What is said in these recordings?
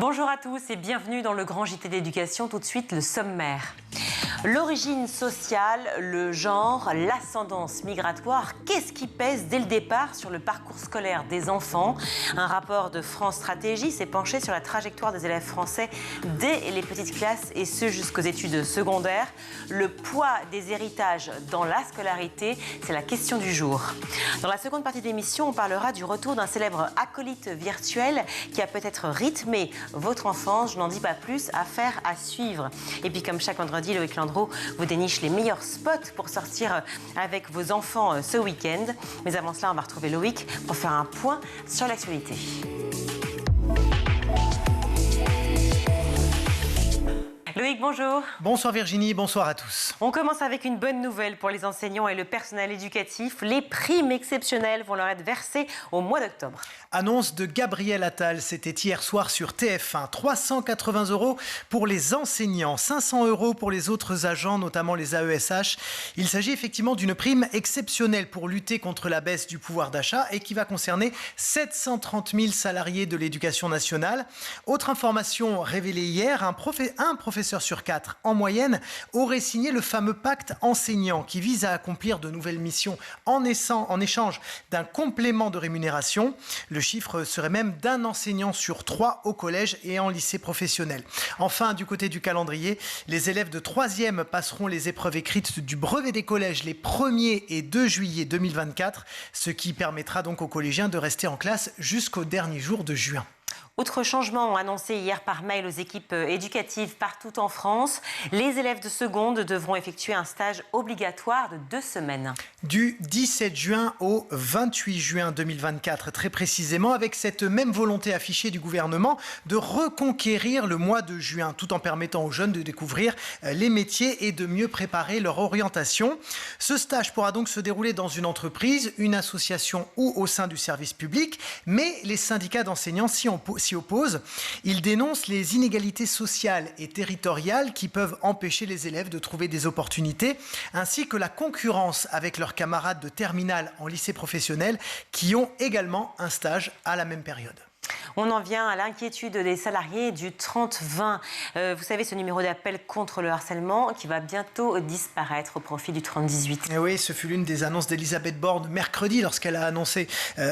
Bonjour à tous et bienvenue dans le grand JT d'éducation. Tout de suite, le sommaire. L'origine sociale, le genre, l'ascendance migratoire, qu'est-ce qui pèse dès le départ sur le parcours scolaire des enfants? Un rapport de France Stratégie s'est penché sur la trajectoire des élèves français dès les petites classes et ce jusqu'aux études secondaires. Le poids des héritages dans la scolarité, c'est la question du jour. Dans la seconde partie de l'émission, on parlera du retour d'un célèbre acolyte virtuel qui a peut-être rythmé votre enfance. Je n'en dis pas plus, affaire à suivre. Et puis comme chaque vendredi, Loïc Landreau vous déniche les meilleurs spots pour sortir avec vos enfants ce week-end. Mais avant cela, on va retrouver Loïc pour faire un point sur l'actualité. Loïc, bonjour. Bonsoir Virginie, bonsoir à tous. On commence avec une bonne nouvelle pour les enseignants et le personnel éducatif. Les primes exceptionnelles vont leur être versées au mois d'octobre. Annonce de Gabriel Attal, c'était hier soir sur TF1. 380 € pour les enseignants, 500 € pour les autres agents, notamment les AESH. Il s'agit effectivement d'une prime exceptionnelle pour lutter contre la baisse du pouvoir d'achat et qui va concerner 730 000 salariés de l'éducation nationale. Autre information révélée hier, un professeur sur 4 en moyenne aurait signé le fameux pacte enseignant qui vise à accomplir de nouvelles missions en échange d'un complément de rémunération. Le chiffre serait même d'un enseignant sur 3 au collège et en lycée professionnel. Enfin, du côté du calendrier, les élèves de 3e passeront les épreuves écrites du brevet des collèges les 1er et 2 juillet 2024, ce qui permettra donc aux collégiens de rester en classe jusqu'au dernier jour de juin. Autre changement annoncé hier par mail aux équipes éducatives partout en France, les élèves de seconde devront effectuer un stage obligatoire de 2 semaines. Du 17 juin au 28 juin 2024, très précisément, avec cette même volonté affichée du gouvernement de reconquérir le mois de juin, tout en permettant aux jeunes de découvrir les métiers et de mieux préparer leur orientation. Ce stage pourra donc se dérouler dans une entreprise, une association ou au sein du service public, mais les syndicats d'enseignants s'y opposent. Ils dénoncent les inégalités sociales et territoriales qui peuvent empêcher les élèves de trouver des opportunités, ainsi que la concurrence avec leurs camarades de terminale en lycée professionnel qui ont également un stage à la même période. On en vient à l'inquiétude des salariés du 30-20. Vous savez, ce numéro d'appel contre le harcèlement qui va bientôt disparaître au profit du 30-18. Et oui, ce fut l'une des annonces d'Elisabeth Borne mercredi lorsqu'elle a annoncé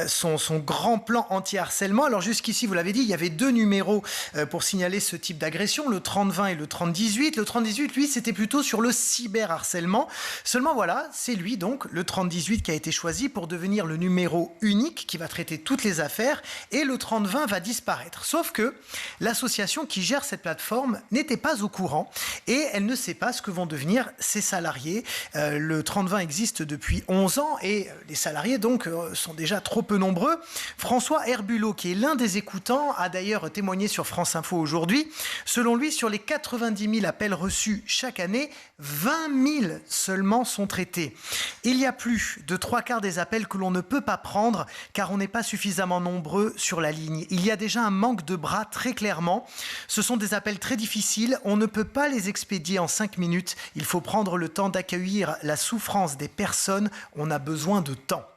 son grand plan anti-harcèlement. Alors jusqu'ici, vous l'avez dit, il y avait 2 numéros pour signaler ce type d'agression, le 30-20 et le 30-18. Le 30-18, lui, c'était plutôt sur le cyberharcèlement. Seulement voilà, c'est lui donc, le 30-18 qui a été choisi pour devenir le numéro unique qui va traiter toutes les affaires et le 30-20 va disparaître. Sauf que l'association qui gère cette plateforme n'était pas au courant et elle ne sait pas ce que vont devenir ses salariés. Le 30-20 existe depuis 11 ans et les salariés donc sont déjà trop peu nombreux. François Herbulot, qui est l'un des écoutants, a d'ailleurs témoigné sur France Info aujourd'hui. Selon lui, sur les 90 000 appels reçus chaque année, 20 000 seulement sont traités. Il y a plus de 3/4 des appels que l'on ne peut pas prendre car on n'est pas suffisamment nombreux sur la ligne. Il y a déjà un manque de bras très clairement. Ce sont des appels très difficiles. On ne peut pas les expédier en 5 minutes. Il faut prendre le temps d'accueillir la souffrance des personnes. On a besoin de temps.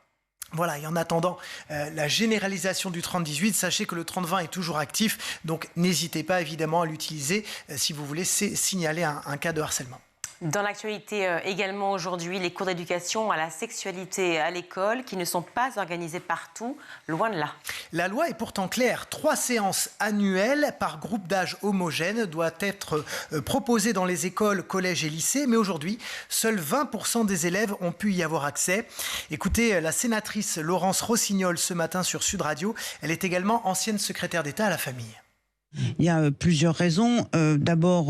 Voilà, et en attendant la généralisation du 30-18, sachez que le 30-20 est toujours actif. Donc n'hésitez pas évidemment à l'utiliser si vous voulez signaler un cas de harcèlement. Dans l'actualité également aujourd'hui, les cours d'éducation à la sexualité à l'école qui ne sont pas organisés partout, loin de là. La loi est pourtant claire. 3 séances annuelles par groupe d'âge homogène doivent être proposées dans les écoles, collèges et lycées. Mais aujourd'hui, seuls 20% des élèves ont pu y avoir accès. Écoutez la sénatrice Laurence Rossignol ce matin sur Sud Radio. Elle est également ancienne secrétaire d'État à la famille. Il y a plusieurs raisons. D'abord,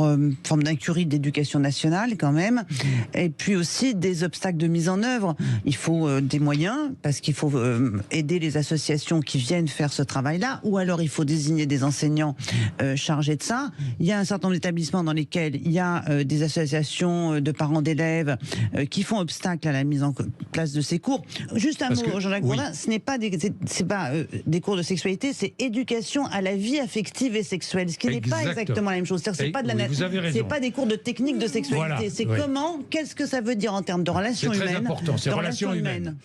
forme d'incurie de l'éducation nationale quand même, et puis aussi des obstacles de mise en œuvre. Il faut des moyens, parce qu'il faut aider les associations qui viennent faire ce travail-là, ou alors il faut désigner des enseignants chargés de ça. Il y a un certain nombre d'établissements dans lesquels il y a des associations de parents d'élèves qui font obstacle à la mise en place de ces cours. Juste un mot, Jean-Jacques Bourdin, ce n'est pas des cours de sexualité, c'est éducation à la vie affective et sexuelle, ce qui n'est pas exactement la même chose. C'est pas c'est pas des cours de technique de sexualité. Voilà, c'est comment, qu'est-ce que ça veut dire en termes de relations humaines. C'est très important, c'est relations humaines.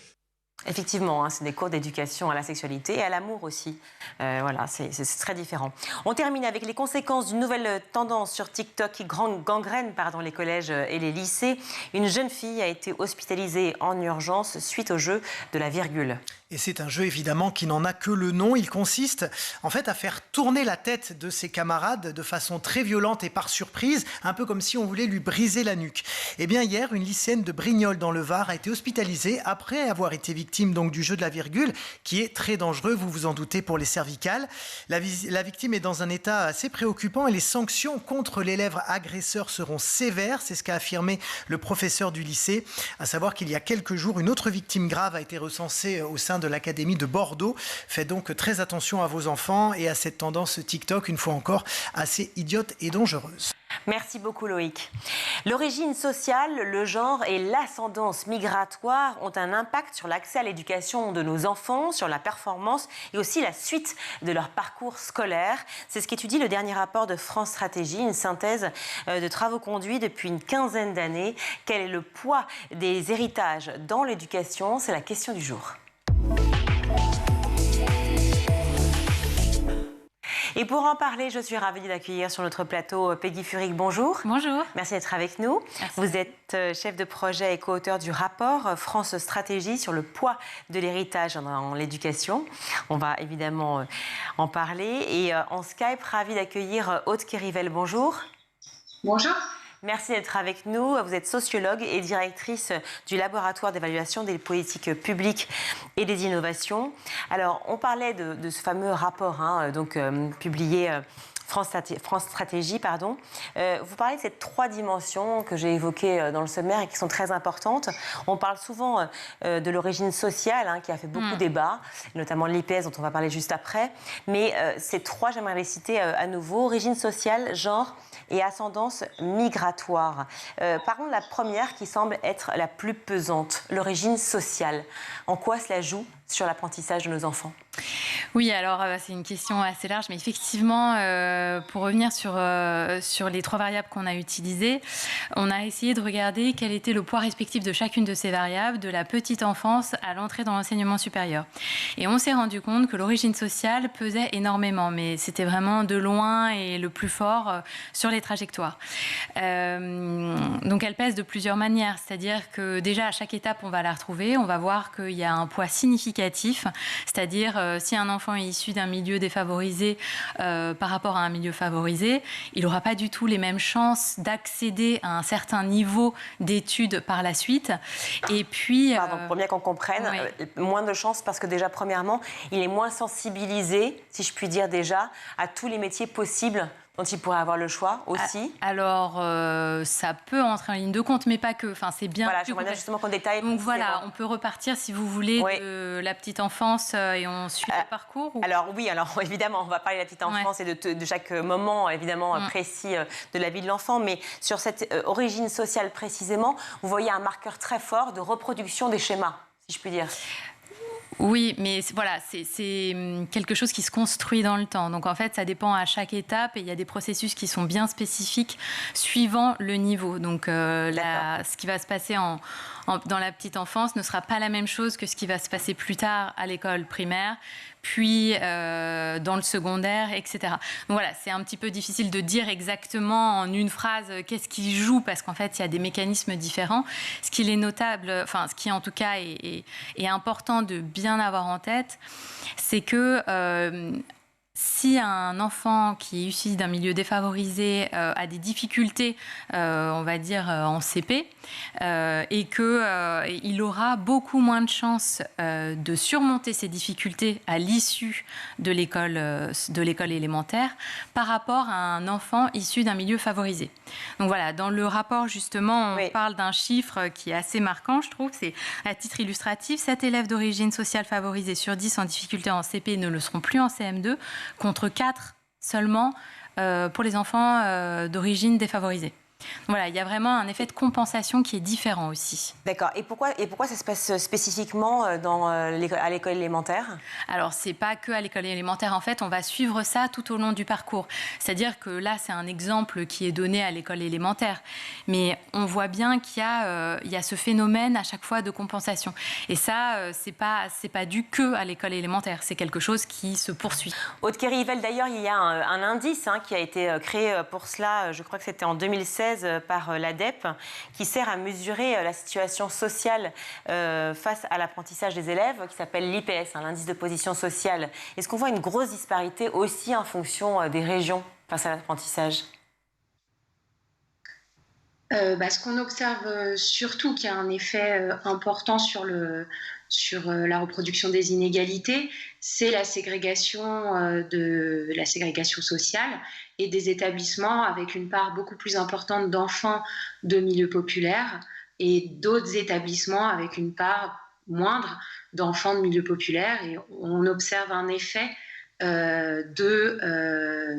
Effectivement, hein, c'est des cours d'éducation à la sexualité et à l'amour aussi. Voilà, c'est très différent. On termine avec les conséquences d'une nouvelle tendance sur TikTok qui gangrène les collèges et les lycées. Une jeune fille a été hospitalisée en urgence suite au jeu de la virgule. Et c'est un jeu évidemment qui n'en a que le nom. Il consiste en fait à faire tourner la tête de ses camarades de façon très violente et par surprise, un peu comme si on voulait lui briser la nuque. Eh bien hier, une lycéenne de Brignoles dans le Var a été hospitalisée après avoir été victime donc du jeu de la virgule, qui est très dangereux, vous vous en doutez, pour les cervicales. La victime est dans un état assez préoccupant et les sanctions contre l'élève agresseur seront sévères. C'est ce qu'a affirmé le professeur du lycée. À savoir qu'il y a quelques jours, une autre victime grave a été recensée au sein de l'Académie de Bordeaux. Faites donc très attention à vos enfants et à cette tendance TikTok, une fois encore, assez idiote et dangereuse. Merci beaucoup Loïc. L'origine sociale, le genre et l'ascendance migratoire ont un impact sur l'accès à l'éducation de nos enfants, sur la performance et aussi la suite de leur parcours scolaire. C'est ce qu'étudie le dernier rapport de France Stratégie, une synthèse de travaux conduits depuis une quinzaine d'années. Quel est le poids des héritages dans l'éducation? C'est la question du jour. Et pour en parler, je suis ravie d'accueillir sur notre plateau Peggy Furic. Bonjour. Bonjour. Merci d'être avec nous. Merci. Vous êtes chef de projet et co-auteur du rapport France Stratégie sur le poids de l'héritage dans l'éducation. On va évidemment en parler. Et en Skype, ravie d'accueillir Aude Kérivel. Bonjour. Bonjour. Merci d'être avec nous. Vous êtes sociologue et directrice du laboratoire d'évaluation des politiques publiques et des innovations. Alors, on parlait de ce fameux rapport, publié France Stratégie, pardon. Vous parlez de ces 3 dimensions que j'ai évoquées dans le sommaire et qui sont très importantes. On parle souvent de l'origine sociale, qui a fait beaucoup débat, notamment l'IPS dont on va parler juste après. Mais ces 3, j'aimerais les citer à nouveau. Origine sociale, genre et ascendance migratoire. Parlons de la première qui semble être la plus pesante, l'origine sociale. En quoi cela joue sur l'apprentissage de nos enfants? Oui, alors c'est une question assez large, mais effectivement, pour revenir sur les 3 variables qu'on a utilisées, on a essayé de regarder quel était le poids respectif de chacune de ces variables, de la petite enfance à l'entrée dans l'enseignement supérieur. Et on s'est rendu compte que l'origine sociale pesait énormément, mais c'était vraiment de loin et le plus fort sur les trajectoires. Donc elle pèse de plusieurs manières, c'est-à-dire que déjà à chaque étape, on va la retrouver, on va voir qu'il y a un poids significatif, c'est-à-dire si un enfant est issu d'un milieu défavorisé par rapport à un milieu favorisé, il n'aura pas du tout les mêmes chances d'accéder à un certain niveau d'études par la suite. Et puis... Pardon, pour bien qu'on comprenne, moins de chances parce que déjà, premièrement, il est moins sensibilisé, si je puis dire déjà, à tous les métiers possibles dont il pourrait avoir le choix aussi. Alors, ça peut entrer en ligne de compte, mais pas que. Enfin, c'est bien. Voilà, j'aimerais bien justement qu'on détaille. Donc voilà, on peut repartir, si vous voulez, de la petite enfance et on suit le parcours. Ou... Alors oui, évidemment, on va parler de la petite enfance et de chaque moment, évidemment, précis de la vie de l'enfant. Mais sur cette origine sociale précisément, vous voyez un marqueur très fort de reproduction des schémas, si je puis dire. Oui, mais voilà, c'est quelque chose qui se construit dans le temps. Donc en fait, ça dépend à chaque étape et il y a des processus qui sont bien spécifiques suivant le niveau. Donc ce qui va se passer dans la petite enfance ne sera pas la même chose que ce qui va se passer plus tard à l'école primaire, puis dans le secondaire, etc. Donc voilà, c'est un petit peu difficile de dire exactement en une phrase qu'est-ce qui joue, parce qu'en fait, il y a des mécanismes différents. Ce qui est notable, enfin, ce qui en tout cas est important de bien avoir en tête, c'est que si un enfant qui est issu d'un milieu défavorisé a des difficultés, on va dire en CP, et qu'il aura beaucoup moins de chances de surmonter ces difficultés à l'issue de l'école élémentaire par rapport à un enfant issu d'un milieu favorisé. Donc voilà, dans le rapport justement, on parle d'un chiffre qui est assez marquant, je trouve, c'est à titre illustratif, 7 élèves d'origine sociale favorisée sur 10 en difficulté en CP ne le seront plus en CM2, contre 4 seulement pour les enfants d'origine défavorisée. Voilà, il y a vraiment un effet de compensation qui est différent aussi. D'accord. Et pourquoi ça se passe spécifiquement à l'école élémentaire? Alors, c'est pas que à l'école élémentaire. En fait, on va suivre ça tout au long du parcours. C'est-à-dire que là, c'est un exemple qui est donné à l'école élémentaire. Mais on voit bien qu'il y a ce phénomène à chaque fois de compensation. Et ça, c'est pas dû que à l'école élémentaire. C'est quelque chose qui se poursuit. Aude Kerry-Yvel, d'ailleurs, il y a un indice qui a été créé pour cela, je crois que c'était en 2016 par l'ADEP, qui sert à mesurer la situation sociale face à l'apprentissage des élèves, qui s'appelle l'IPS, l'indice de position sociale. Est-ce qu'on voit une grosse disparité aussi en fonction des régions face à l'apprentissage? Ce qu'on observe surtout, qui a un effet important sur la reproduction des inégalités, c'est la ségrégation sociale et des établissements avec une part beaucoup plus importante d'enfants de milieux populaires et d'autres établissements avec une part moindre d'enfants de milieux populaires. Et on observe un effet de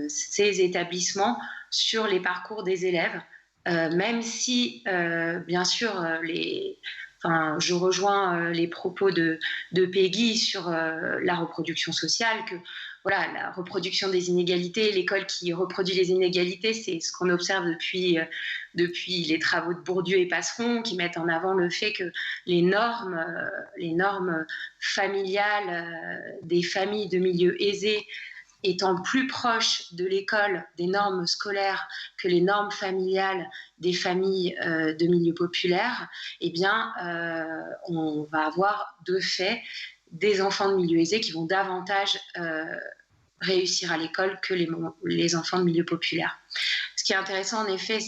ces établissements sur les parcours des élèves, même si, bien sûr, je rejoins les propos de Peggy sur la reproduction sociale, que voilà, la reproduction des inégalités, l'école qui reproduit les inégalités, c'est ce qu'on observe depuis les travaux de Bourdieu et Passeron, qui mettent en avant le fait que les normes familiales des familles de milieux aisés étant plus proches de l'école, des normes scolaires, que les normes familiales des familles de milieux populaires, eh bien, on va avoir de fait des enfants de milieux aisés qui vont davantage réussir à l'école que les enfants de milieux populaires. Ce qui est intéressant, en effet,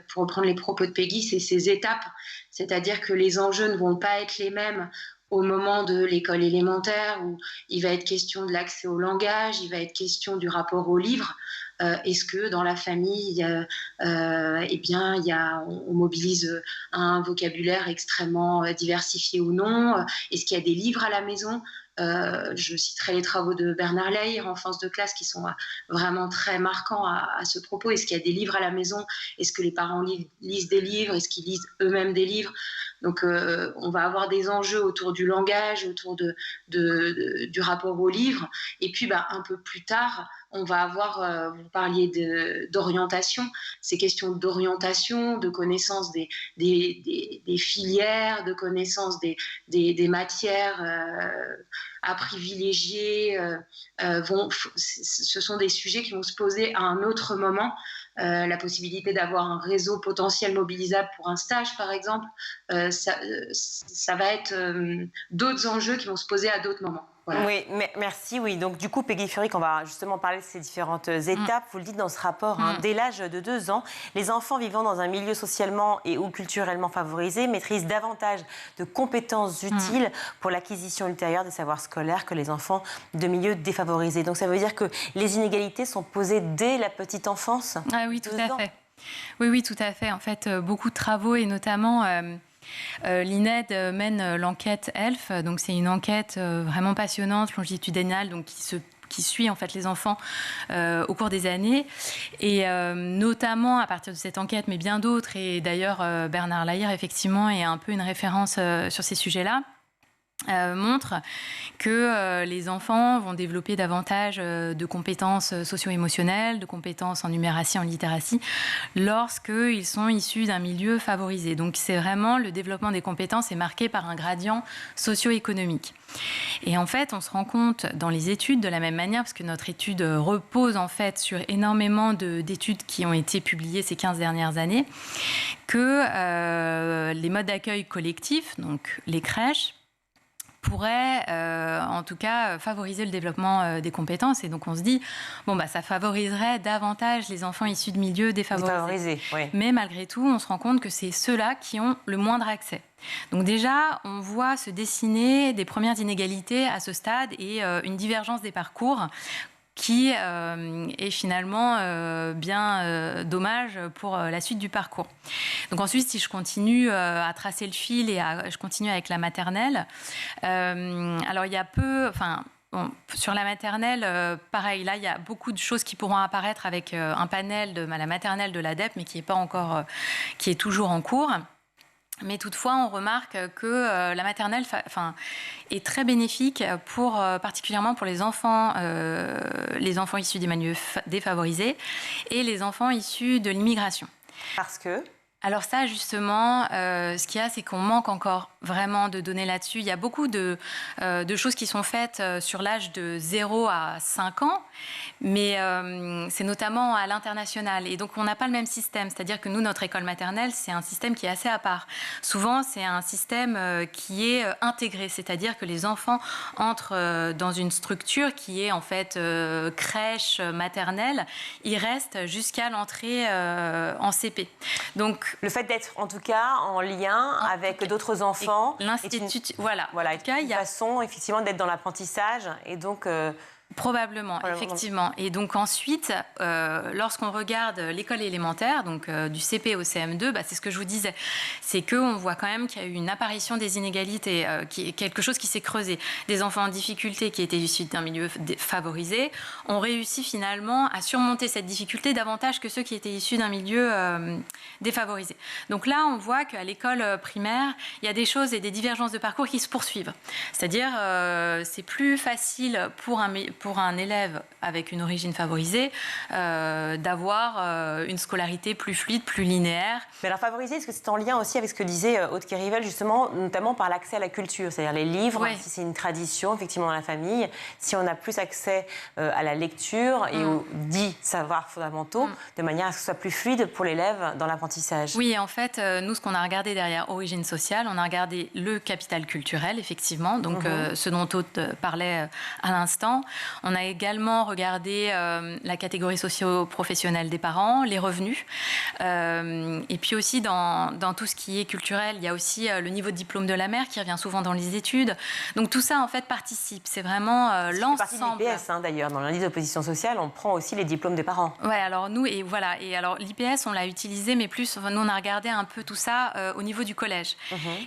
pour reprendre les propos de Peggy, c'est ces étapes, c'est-à-dire que les enjeux ne vont pas être les mêmes au moment de l'école élémentaire, où il va être question de l'accès au langage, il va être question du rapport au livre. Est-ce que dans la famille, on mobilise un vocabulaire extrêmement diversifié ou non? Est-ce qu'il y a des livres à la maison? Je citerai les travaux de Bernard Lahire, Enfance de classe, qui sont vraiment très marquants à ce propos. Est-ce qu'il y a des livres à la maison? Est-ce que les parents lisent des livres? Est-ce qu'ils lisent eux-mêmes des livres? Donc, on va avoir des enjeux autour du langage, autour du rapport au livre. Et puis, un peu plus tard, on va avoir, vous parliez d'orientation, ces questions d'orientation, de connaissance des filières, de connaissance des matières à privilégier. Ce sont des sujets qui vont se poser à un autre moment. La possibilité d'avoir un réseau potentiel mobilisable pour un stage, par exemple, ça va être d'autres enjeux qui vont se poser à d'autres moments. Voilà. Oui, merci. Oui, donc du coup, Peggy Furic, on va justement parler de ces différentes étapes. Vous le dites dans ce rapport, dès l'âge de 2 ans, les enfants vivant dans un milieu socialement et ou culturellement favorisé maîtrisent davantage de compétences utiles pour l'acquisition ultérieure des savoirs scolaires que les enfants de milieux défavorisés. Donc ça veut dire que les inégalités sont posées dès la petite enfance? Ah oui, tout à fait. Oui, tout à fait. En fait, beaucoup de travaux et notamment... l'INED mène l'enquête ELF, donc c'est une enquête vraiment passionnante, longitudinale, donc qui suit en fait les enfants au cours des années, et notamment à partir de cette enquête, mais bien d'autres, et d'ailleurs Bernard Lahire effectivement est un peu une référence sur ces sujets-là. Montre que les enfants vont développer davantage de compétences socio-émotionnelles, de compétences en numératie, en littératie, lorsqu'ils sont issus d'un milieu favorisé. Donc c'est vraiment le développement des compétences est marqué par un gradient socio-économique. Et en fait, on se rend compte dans les études de la même manière, parce que notre étude repose en fait sur énormément d'études qui ont été publiées ces 15 dernières années, que les modes d'accueil collectifs, donc les crèches, pourrait en tout cas favoriser le développement des compétences. Et donc on se dit, ça favoriserait davantage les enfants issus de milieux défavorisés. Oui. Mais malgré tout, on se rend compte que c'est ceux-là qui ont le moindre accès. Donc déjà, on voit se dessiner des premières inégalités à ce stade et une divergence des parcours qui est finalement bien dommage pour la suite du parcours. Donc ensuite, si je continue à tracer le fil et je continue avec la maternelle, alors il y a Bon, sur la maternelle, pareil, là, il y a beaucoup de choses qui pourront apparaître avec un panel de la maternelle de l'ADEPE, mais qui est pas encore, qui est toujours en cours. Mais toutefois, on remarque que la maternelle est très bénéfique particulièrement pour les enfants issus des milieux défavorisés et les enfants issus de l'immigration. Parce que alors ça, justement, ce qu'il y a, c'est qu'on manque encore vraiment de données là-dessus. Il y a beaucoup de choses qui sont faites sur l'âge de 0 à 5 ans, mais c'est notamment à l'international. Et donc, on n'a pas le même système. C'est-à-dire que nous, notre école maternelle, c'est un système qui est assez à part. Souvent, c'est un système qui est intégré, c'est-à-dire que les enfants entrent dans une structure qui est en fait crèche maternelle. Ils restent jusqu'à l'entrée en CP. Donc, le fait d'être en tout cas en lien avec d'autres enfants, l'institut, voilà, en tout cas, il y a une façon effectivement d'être dans l'apprentissage et donc probablement, effectivement. Et donc ensuite, lorsqu'on regarde l'école élémentaire, donc du CP au CM2, c'est ce que je vous disais, c'est qu'on voit quand même qu'il y a eu une apparition des inégalités, quelque chose qui s'est creusé. Des enfants en difficulté qui étaient issus d'un milieu favorisé ont réussi finalement à surmonter cette difficulté davantage que ceux qui étaient issus d'un milieu défavorisé. Donc là, on voit qu'à l'école primaire, il y a des choses et des divergences de parcours qui se poursuivent. C'est-à-dire, c'est plus facile pour un élève avec une origine favorisée d'avoir une scolarité plus fluide, plus linéaire. Mais alors favorisée, est-ce que c'est en lien aussi avec ce que disait Aude Kérivel, justement, notamment par l'accès à la culture, c'est-à-dire les livres, si c'est une tradition effectivement dans la famille, si on a plus accès à la lecture et aux dits savoirs fondamentaux, de manière à ce que ce soit plus fluide pour l'élève dans l'apprentissage. Oui, en fait, nous, ce qu'on a regardé derrière origine sociale, on a regardé le capital culturel, effectivement, donc ce dont Aude parlait à l'instant. On a également regardé la catégorie socio-professionnelle des parents, les revenus. Et puis aussi, dans tout ce qui est culturel, il y a aussi le niveau de diplôme de la mère qui revient souvent dans les études. Donc tout ça, en fait, participe. C'est vraiment l'ensemble. C'est partie de l'IPS, d'ailleurs. Dans l'indice d'opposition sociale, on prend aussi les diplômes des parents. Oui, alors nous, et voilà. Et alors l'IPS, on l'a utilisé, mais plus, nous, on a regardé un peu tout ça au niveau du collège.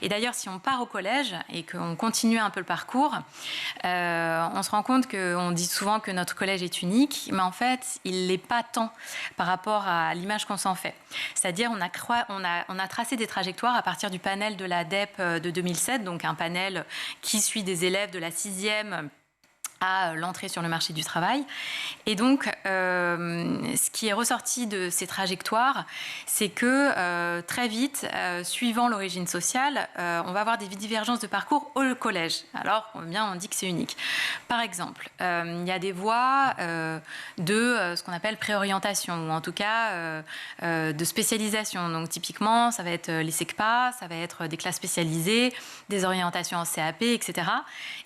Et d'ailleurs, si on part au collège et qu'on continue un peu le parcours, on se rend compte qu'on dit souvent que notre collège est unique, mais en fait, il ne l'est pas tant par rapport à l'image qu'on s'en fait. C'est-à-dire, on a tracé des trajectoires à partir du panel de l'ADEPE de 2007, donc un panel qui suit des élèves de la 6e à l'entrée sur le marché du travail. Et donc, ce qui est ressorti de ces trajectoires, c'est que très vite, suivant l'origine sociale, on va avoir des divergences de parcours au collège. Alors, on dit que c'est unique. Par exemple, il y a des voies de ce qu'on appelle préorientation, ou en tout cas de spécialisation. Donc, typiquement, ça va être les SECPA, ça va être des classes spécialisées, des orientations en CAP, etc.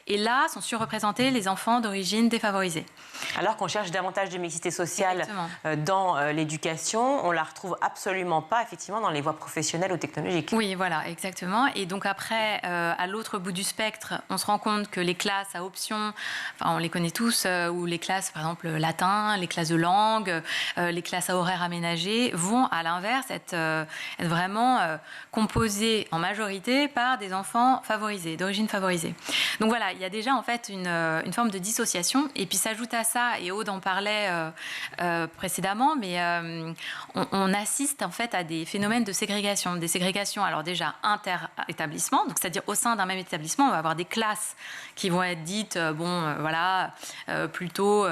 Et là, sont surreprésentés les enfants d'origine défavorisée. Alors qu'on cherche davantage de mixité sociale dans l'éducation, on ne la retrouve absolument pas, effectivement, dans les voies professionnelles ou technologiques. Oui, voilà, exactement. Et donc après, à l'autre bout du spectre, on se rend compte que les classes à option, on les connaît tous, ou les classes, par exemple, latin, les classes de langue, les classes à horaires aménagés, vont, à l'inverse, être vraiment composées en majorité par des enfants favorisés, d'origine favorisée. Donc voilà, il y a déjà, en fait, une forme de dissociation. Et puis s'ajoute à ça, et Aude en parlait précédemment, mais on assiste en fait à des phénomènes de ségrégation. Des ségrégations, alors déjà inter-établissement, donc c'est-à-dire au sein d'un même établissement, on va avoir des classes qui vont être dites, plutôt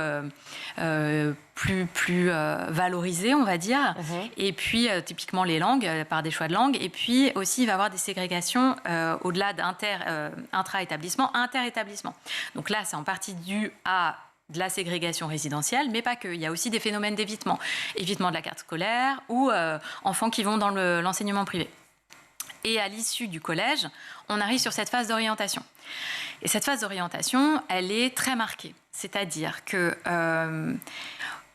plus valorisées, on va dire. Et puis, typiquement, les langues, par des choix de langue. Et puis aussi, il va y avoir des ségrégations au-delà d'intra-établissement, inter-établissement. Donc là, c'est en partie dû à de la ségrégation résidentielle, mais pas que. Il y a aussi des phénomènes d'évitement. Évitement de la carte scolaire ou enfants qui vont dans l'enseignement privé. Et à l'issue du collège, on arrive sur cette phase d'orientation. Et cette phase d'orientation, elle est très marquée. C'est-à-dire que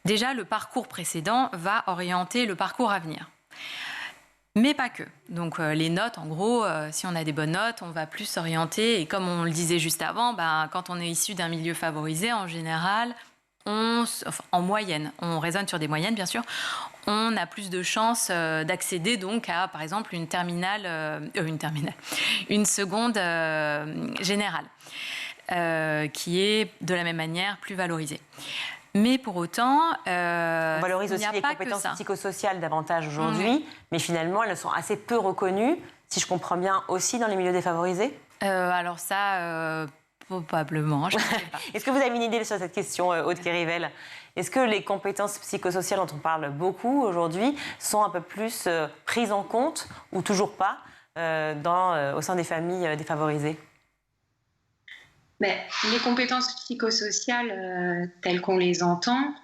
déjà, le parcours précédent va orienter le parcours à venir. Mais pas que. Donc les notes, en gros, si on a des bonnes notes, on va plus s'orienter. Et comme on le disait juste avant, quand on est issu d'un milieu favorisé, en général, en moyenne, on raisonne sur des moyennes, bien sûr, on a plus de chances d'accéder donc à, par exemple, une seconde générale. qui est de la même manière plus valorisée. Mais pour autant, on valorise aussi les compétences psychosociales davantage aujourd'hui, mais finalement, elles sont assez peu reconnues, si je comprends bien, aussi dans les milieux défavorisés. Alors ça, probablement, je ne sais pas. Est-ce que vous avez une idée sur cette question, Aude Kérivel ? Est-ce que les compétences psychosociales dont on parle beaucoup aujourd'hui sont un peu plus prises en compte, ou toujours pas, au sein des familles défavorisées ? Mais les compétences psychosociales telles qu'on les entend,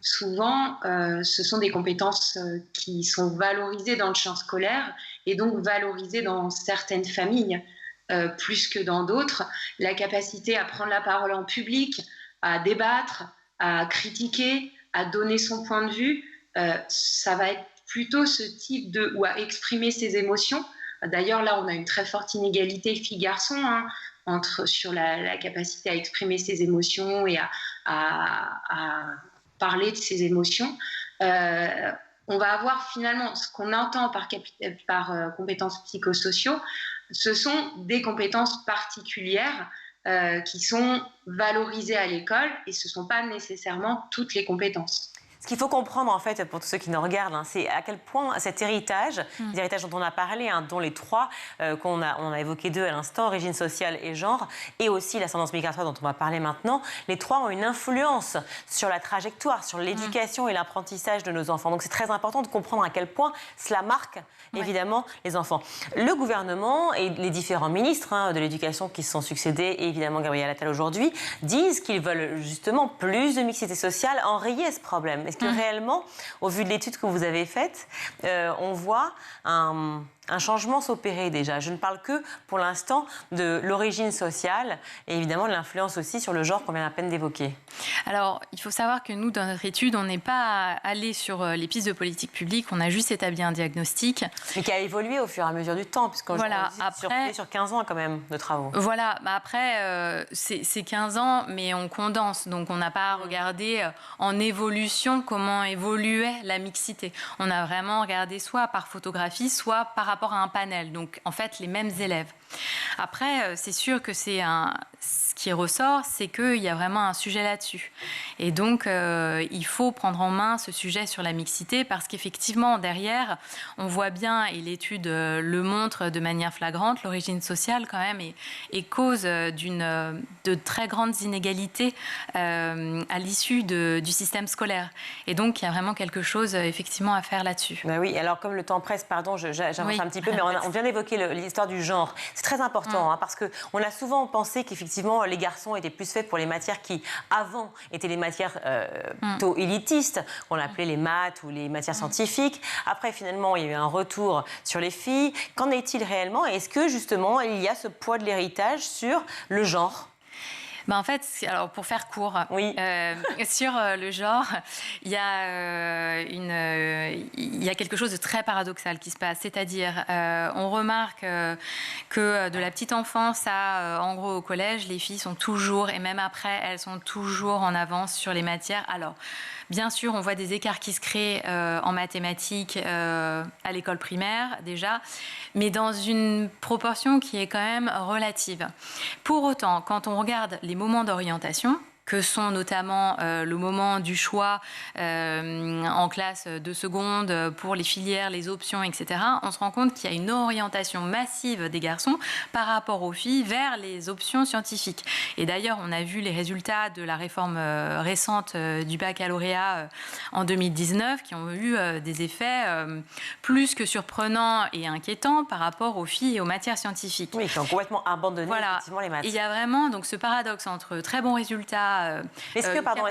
souvent, ce sont des compétences qui sont valorisées dans le champ scolaire et donc valorisées dans certaines familles plus que dans d'autres. La capacité à prendre la parole en public, à débattre, à critiquer, à donner son point de vue, ça va être plutôt ce type ou à exprimer ses émotions. D'ailleurs, là, on a une très forte inégalité filles-garçons, sur la capacité à exprimer ses émotions et à parler de ses émotions. On va avoir finalement ce qu'on entend par compétences psychosociaux, ce sont des compétences particulières qui sont valorisées à l'école et ce ne sont pas nécessairement toutes les compétences. Ce qu'il faut comprendre, en fait, pour tous ceux qui nous regardent, c'est à quel point cet héritage, les héritages dont on a parlé, dont les trois, on a évoqué deux à l'instant, origine sociale et genre, et aussi l'ascendance migratoire dont on va parler maintenant, les trois ont une influence sur la trajectoire, sur l'éducation et l'apprentissage de nos enfants. Donc c'est très important de comprendre à quel point cela marque, évidemment, les enfants. Le gouvernement et les différents ministres de l'éducation qui se sont succédés, et évidemment Gabriel Attal aujourd'hui, disent qu'ils veulent justement plus de mixité sociale, enrayer ce problème. Est-ce que réellement, au vu de l'étude que vous avez faite, on voit un changement s'opérer déjà? Je ne parle que, pour l'instant, de l'origine sociale et évidemment de l'influence aussi sur le genre qu'on vient à peine d'évoquer. Alors, il faut savoir que nous, dans notre étude, on n'est pas allé sur les pistes de politique publique, on a juste établi un diagnostic. Mais qui a évolué au fur et à mesure du temps, puisqu'on sur 15 ans quand même de travaux. Voilà, après, c'est 15 ans, mais on condense, donc on n'a pas regardé en évolution comment évoluait la mixité. On a vraiment regardé soit par photographie, soit par rapport à un panel, donc en fait les mêmes élèves. Après, c'est sûr que ce qui ressort, c'est qu'il y a vraiment un sujet là-dessus. Et donc, il faut prendre en main ce sujet sur la mixité parce qu'effectivement, derrière, on voit bien, et l'étude le montre de manière flagrante, l'origine sociale quand même est cause de très grandes inégalités à l'issue du système scolaire. Et donc, il y a vraiment quelque chose effectivement à faire là-dessus. Ben oui, alors comme le temps presse, pardon, j'avance un petit peu, mais on vient d'évoquer l'histoire du genre. C'est très important parce qu'on a souvent pensé qu'effectivement les garçons étaient plus faits pour les matières qui avant étaient les matières plutôt élitistes, qu'on appelait les maths ou les matières scientifiques. Après finalement il y a eu un retour sur les filles. Qu'en est-il réellement? Est-ce que justement il y a ce poids de l'héritage sur le genre? En fait, alors pour faire court, sur le genre, il y a quelque chose de très paradoxal qui se passe. C'est-à-dire, on remarque que de la petite enfance en gros, au collège, les filles sont toujours, et même après, elles sont toujours en avance sur les matières. Alors, bien sûr, on voit des écarts qui se créent en mathématiques à l'école primaire, déjà, mais dans une proportion qui est quand même relative. Pour autant, quand on regarde les moments d'orientation, que sont notamment le moment du choix en classe de seconde pour les filières, les options, etc., on se rend compte qu'il y a une orientation massive des garçons par rapport aux filles vers les options scientifiques. Et d'ailleurs, on a vu les résultats de la réforme récente du baccalauréat en 2019 qui ont eu des effets plus que surprenants et inquiétants par rapport aux filles et aux matières scientifiques. Oui, qui ont complètement abandonné effectivement les maths. Et il y a vraiment donc, ce paradoxe entre très bons résultats. Est-ce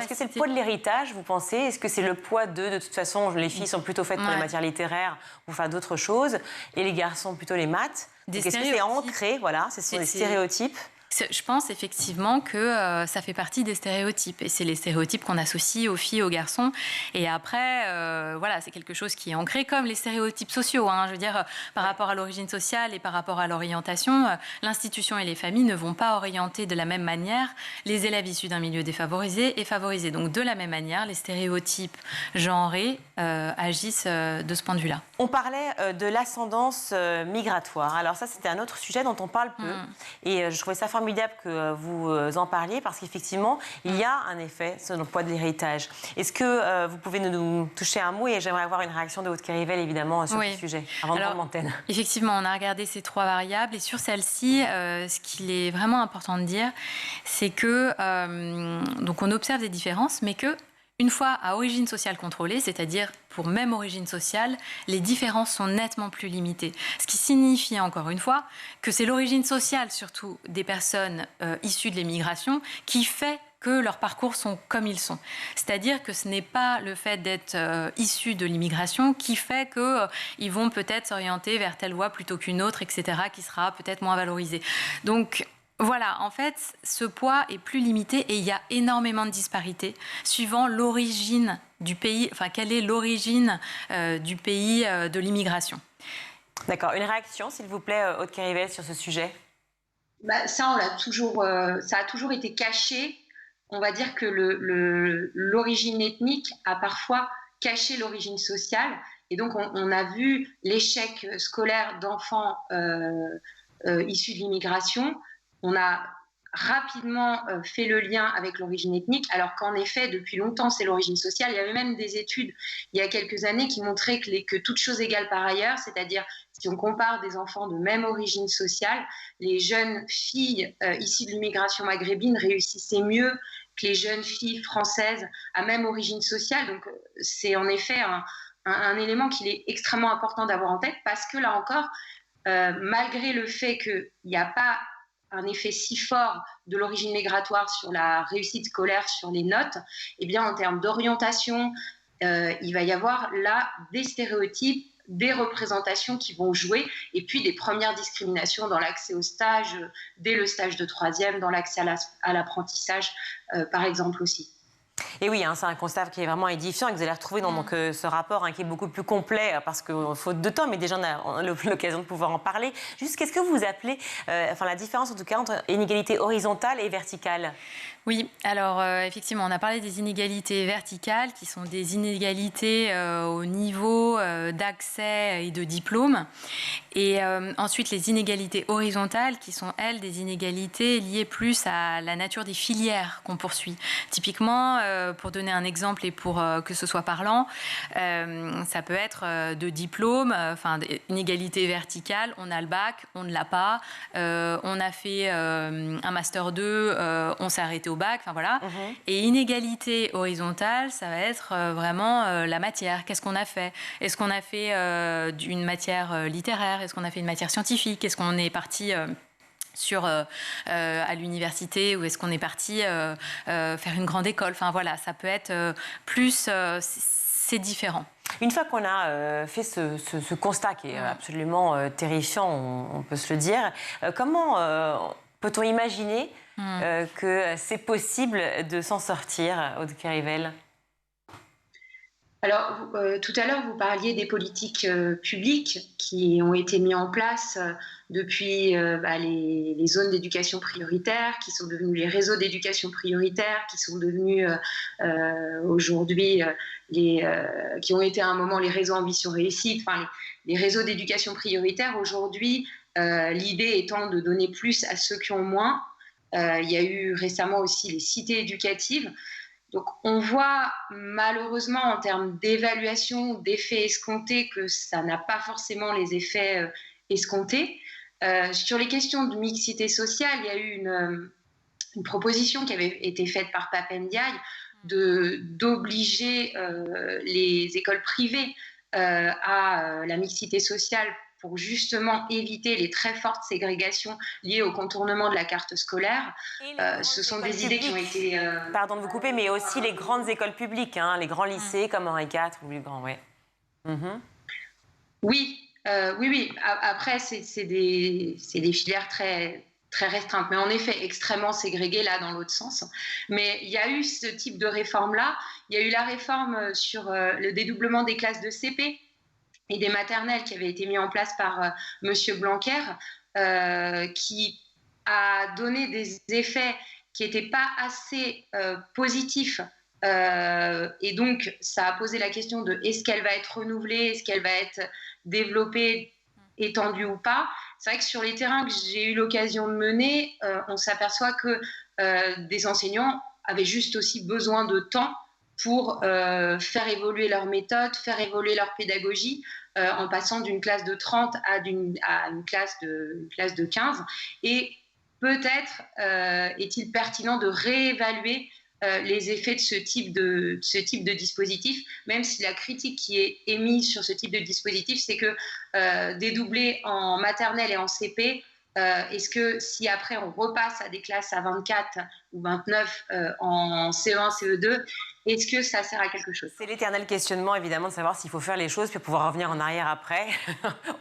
que c'est le poids de l'héritage, vous pensez? Est-ce que c'est le poids de toute façon, les filles sont plutôt faites pour les matières littéraires ou faire d'autres choses, et les garçons plutôt les maths? Est-ce que c'est ancré, ce sont des stéréotypes? Je pense effectivement que ça fait partie des stéréotypes. Et c'est les stéréotypes qu'on associe aux filles, aux garçons. Et après, c'est quelque chose qui est ancré, comme les stéréotypes sociaux. Je veux dire, par rapport à l'origine sociale et par rapport à l'orientation, l'institution et les familles ne vont pas orienter de la même manière les élèves issus d'un milieu défavorisé et favorisé. Donc, de la même manière, les stéréotypes genrés agissent de ce point de vue-là. On parlait de l'ascendance migratoire. Alors ça, c'était un autre sujet dont on parle peu. Et je trouvais ça formidable formidable que vous en parliez parce qu'effectivement, il y a un effet sur le poids de l'héritage. Est-ce que vous pouvez nous toucher un mot et j'aimerais avoir une réaction de Haute-Kérivel, évidemment, sur ce sujet, avant de prendre l'antenne. Effectivement, on a regardé ces 3 variables et sur celle-ci, ce qu'il est vraiment important de dire, c'est que donc on observe des différences, mais que une fois à origine sociale contrôlée, c'est-à-dire pour même origine sociale, les différences sont nettement plus limitées. Ce qui signifie encore une fois que c'est l'origine sociale, surtout des personnes issues de l'immigration, qui fait que leurs parcours sont comme ils sont. C'est-à-dire que ce n'est pas le fait d'être issus de l'immigration qui fait qu'ils vont peut-être s'orienter vers telle voie plutôt qu'une autre, etc., qui sera peut-être moins valorisée. Donc, voilà, en fait, ce poids est plus limité et il y a énormément de disparités suivant l'origine du pays, enfin, quelle est l'origine du pays de l'immigration. D'accord. Une réaction, s'il vous plaît, Haute-Kérivel, sur ce sujet? Ça, ça a toujours été caché. On va dire que l'origine ethnique a parfois caché l'origine sociale. Et donc, on a vu l'échec scolaire d'enfants issus de l'immigration. On a rapidement fait le lien avec l'origine ethnique, alors qu'en effet, depuis longtemps, c'est l'origine sociale. Il y avait même des études, il y a quelques années, qui montraient que toutes choses égales par ailleurs, c'est-à-dire, si on compare des enfants de même origine sociale, les jeunes filles issues de l'immigration maghrébine réussissaient mieux que les jeunes filles françaises à même origine sociale. Donc, c'est en effet un élément qu'il est extrêmement important d'avoir en tête, parce que, là encore, malgré le fait qu'il n'y a pas un effet si fort de l'origine migratoire sur la réussite scolaire, sur les notes, eh bien, en termes d'orientation, il va y avoir là des stéréotypes, des représentations qui vont jouer, et puis des premières discriminations dans l'accès au stage, dès le stage de 3e, dans l'accès à l'apprentissage, par exemple aussi. Et oui, c'est un constat qui est vraiment édifiant et que vous allez retrouver dans ce rapport qui est beaucoup plus complet parce que faute de temps, mais déjà on a l'occasion de pouvoir en parler. Juste, qu'est-ce que vous appelez, la différence en tout cas entre inégalité horizontale et verticale? Oui, alors effectivement, on a parlé des inégalités verticales qui sont des inégalités au niveau d'accès et de diplôme. Et ensuite, les inégalités horizontales qui sont, elles, des inégalités liées plus à la nature des filières qu'on poursuit. Typiquement, pour donner un exemple et pour que ce soit parlant, ça peut être de diplôme, inégalité verticale, on a le bac, on ne l'a pas, on a fait un master 2, on s'est arrêté au bac, voilà. Et inégalité horizontale, ça va être vraiment la matière. Qu'est-ce qu'on a fait? Est-ce qu'on a fait une matière littéraire? Est-ce qu'on a fait une matière scientifique? Est-ce qu'on est parti à l'université ou est-ce qu'on est parti faire une grande école? Voilà, ça peut être plus... c'est différent. Une fois qu'on a fait ce constat qui est absolument terrifiant, on peut se le dire, comment peut-on imaginer que c'est possible de s'en sortir, Haute-Kérivel? Alors, tout à l'heure, vous parliez des politiques publiques qui ont été mises en place depuis les zones d'éducation prioritaire, qui sont devenues les réseaux d'éducation prioritaire, qui sont devenus aujourd'hui, qui ont été à un moment les réseaux ambition réussite, les réseaux d'éducation prioritaire. Aujourd'hui, l'idée étant de donner plus à ceux qui ont moins. Il y a eu récemment aussi les cités éducatives. Donc, on voit malheureusement en termes d'évaluation, d'effets escomptés, que ça n'a pas forcément les effets escomptés. Sur les questions de mixité sociale, il y a eu une proposition qui avait été faite par Pape Ndiaye d'obliger les écoles privées à la mixité sociale pour justement éviter les très fortes ségrégations liées au contournement de la carte scolaire. Ce sont des idées qui ont été... Pardon de vous couper, mais aussi les grandes écoles publiques, les grands lycées comme Henri IV ou plus grands, ouais. Oui. Après, c'est des filières très, très restreintes, mais en effet extrêmement ségrégées là dans l'autre sens. Mais il y a eu ce type de réforme-là. Il y a eu la réforme sur le dédoublement des classes de CP et des maternelles qui avait été mis en place par Monsieur Blanquer, qui a donné des effets qui n'étaient pas assez positifs. Et donc, ça a posé la question de est-ce qu'elle va être renouvelée, est-ce qu'elle va être développée, étendue ou pas. c'est vrai que sur les terrains que j'ai eu l'occasion de mener, on s'aperçoit que des enseignants avaient juste aussi besoin de temps pour faire évoluer leur méthode, faire évoluer leur pédagogie, en passant d'une classe de 30 à une classe de 15. Et peut-être est-il pertinent de réévaluer les effets de ce type de dispositif, même si la critique qui est émise sur ce type de dispositif, c'est que dédoubler en maternelle et en CP, est-ce que si après on repasse à des classes à 24 ou 29 en CE1, CE2, est-ce que ça sert à quelque chose? C'est l'éternel questionnement, évidemment, de savoir s'il faut faire les choses pour pouvoir revenir en arrière après.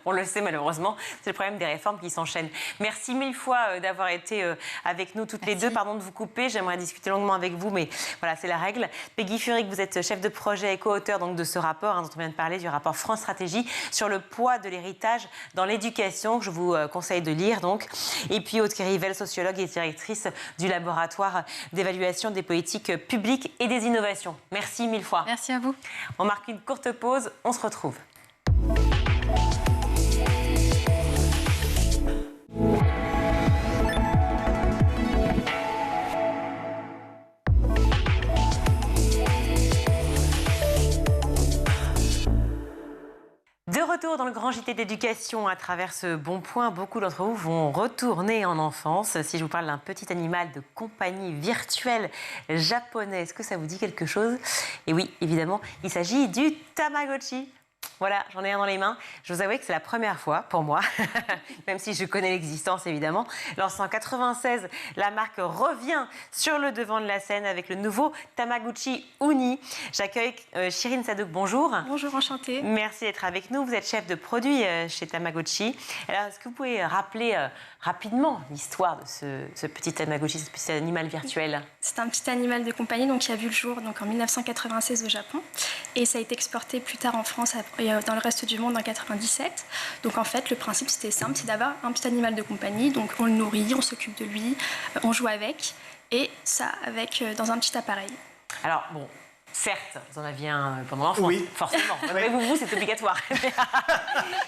On le sait malheureusement, c'est le problème des réformes qui s'enchaînent. Merci mille fois d'avoir été avec nous toutes les deux. Pardon de vous couper, j'aimerais discuter longuement avec vous, mais voilà, c'est la règle. Peggy Furic, vous êtes chef de projet et co-auteur donc, de ce rapport dont on vient de parler, du rapport France Stratégie, sur le poids de l'héritage dans l'éducation, que je vous conseille de lire. Donc. Et puis Aude Kérivel, sociologue et directrice du laboratoire d'évaluation des politiques publiques et des innovations. Merci mille fois. Merci à vous. On marque une courte pause, on se retrouve. De retour dans le grand JT d'éducation à travers ce bon point, beaucoup d'entre vous vont retourner en enfance. Si je vous parle d'un petit animal de compagnie virtuel japonais, est-ce que ça vous dit quelque chose? Et oui, évidemment, il s'agit du Tamagotchi. Voilà, j'en ai un dans les mains. Je vous avoue que c'est la première fois pour moi, même si je connais l'existence évidemment. Lancé en 96, la marque revient sur le devant de la scène avec le nouveau Tamagotchi Uni. J'accueille Chirine Sadouk, bonjour. Bonjour, enchantée. Merci d'être avec nous. Vous êtes chef de produit chez Tamagotchi. Alors, est-ce que vous pouvez rappeler rapidement l'histoire de ce petit Tamagotchi, ce petit animal virtuel? C'est un petit animal de compagnie qui a vu le jour en 1996 au Japon. Et ça a été exporté plus tard en France et dans le reste du monde en 1997. Donc en fait, le principe c'était simple, c'est d'avoir un petit animal de compagnie. Donc on le nourrit, on s'occupe de lui, on joue avec. Et ça dans un petit appareil. Alors bon, certes, vous en aviez un pendant l'enfance, oui. forcément. Mais vous, c'est obligatoire.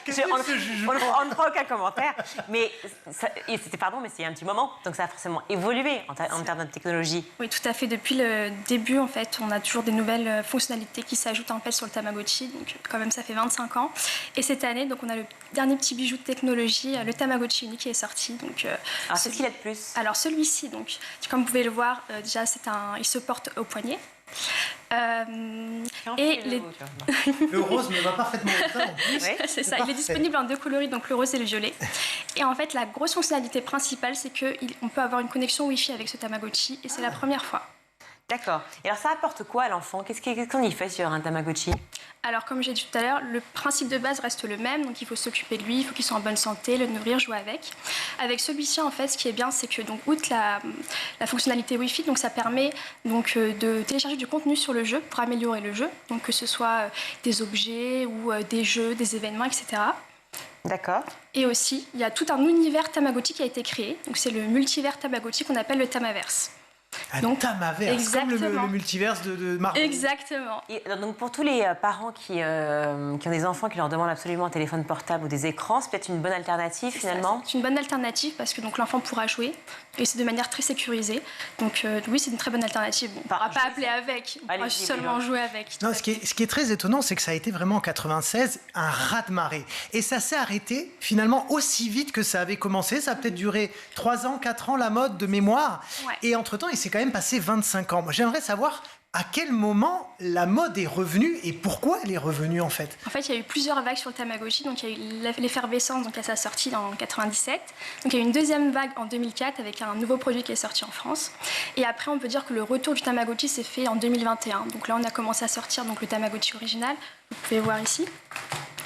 On ne fera aucun commentaire. Mais c'était c'est il y a un petit moment, donc ça a forcément évolué en termes de technologie. Oui, tout à fait. Depuis le début, en fait, on a toujours des nouvelles fonctionnalités qui s'ajoutent en fait sur le Tamagotchi. Donc quand même, ça fait 25 ans. Et cette année, donc on a le dernier petit bijou de technologie, le Tamagotchi Uni qui est sorti. Donc, alors, qu'est-ce qu'il a de plus? Alors celui-ci, donc, comme vous pouvez le voir, déjà, il se porte au poignet. Et le rose me va parfaitement au teint. Oui, c'est ça. Il est disponible en deux coloris, donc le rose et le violet. Et en fait, la grosse fonctionnalité principale, c'est qu'on peut avoir une connexion Wi-Fi avec ce Tamagotchi, et c'est la première fois. D'accord. Et alors, ça apporte quoi à l'enfant? Qu'est-ce qu'on y fait sur un Tamagotchi? Alors, comme j'ai dit tout à l'heure, le principe de base reste le même. Donc, il faut s'occuper de lui, il faut qu'il soit en bonne santé, le nourrir, jouer avec. Avec celui-ci, en fait, ce qui est bien, c'est que, outre la fonctionnalité Wi-Fi, donc ça permet de télécharger du contenu sur le jeu pour améliorer le jeu. Donc, que ce soit des objets ou des jeux, des événements, etc. D'accord. Et aussi, il y a tout un univers Tamagotchi qui a été créé. Donc, c'est le multivers Tamagotchi qu'on appelle le Tamaverse. Donc, Tamaverse, comme le multiverse de Marvel. Exactement. Et donc pour tous les parents qui ont des enfants qui leur demandent absolument un téléphone portable ou des écrans, c'est peut-être une bonne alternative finalement? C'est une bonne alternative parce que l'enfant pourra jouer et c'est de manière très sécurisée. Donc oui, c'est une très bonne alternative. Bon, on ne pourra pas appeler avec, on pourra seulement jouer avec. Non, ce qui est très étonnant, c'est que ça a été vraiment en 96 un raz-de-marée. Et ça s'est arrêté finalement aussi vite que ça avait commencé. Ça a peut-être duré 3 ans, 4 ans la mode de mémoire. Ouais. Et entre-temps, il s'est quand même passé 25 ans. Moi, j'aimerais savoir à quel moment la mode est revenue et pourquoi elle est revenue en fait. En fait, il y a eu plusieurs vagues sur le Tamagotchi. Donc, il y a eu l'effervescence à sa sortie en 97. Donc, il y a eu une deuxième vague en 2004 avec un nouveau produit qui est sorti en France. Et après, on peut dire que le retour du Tamagotchi s'est fait en 2021. Donc là, on a commencé à sortir le Tamagotchi original. Vous pouvez voir ici.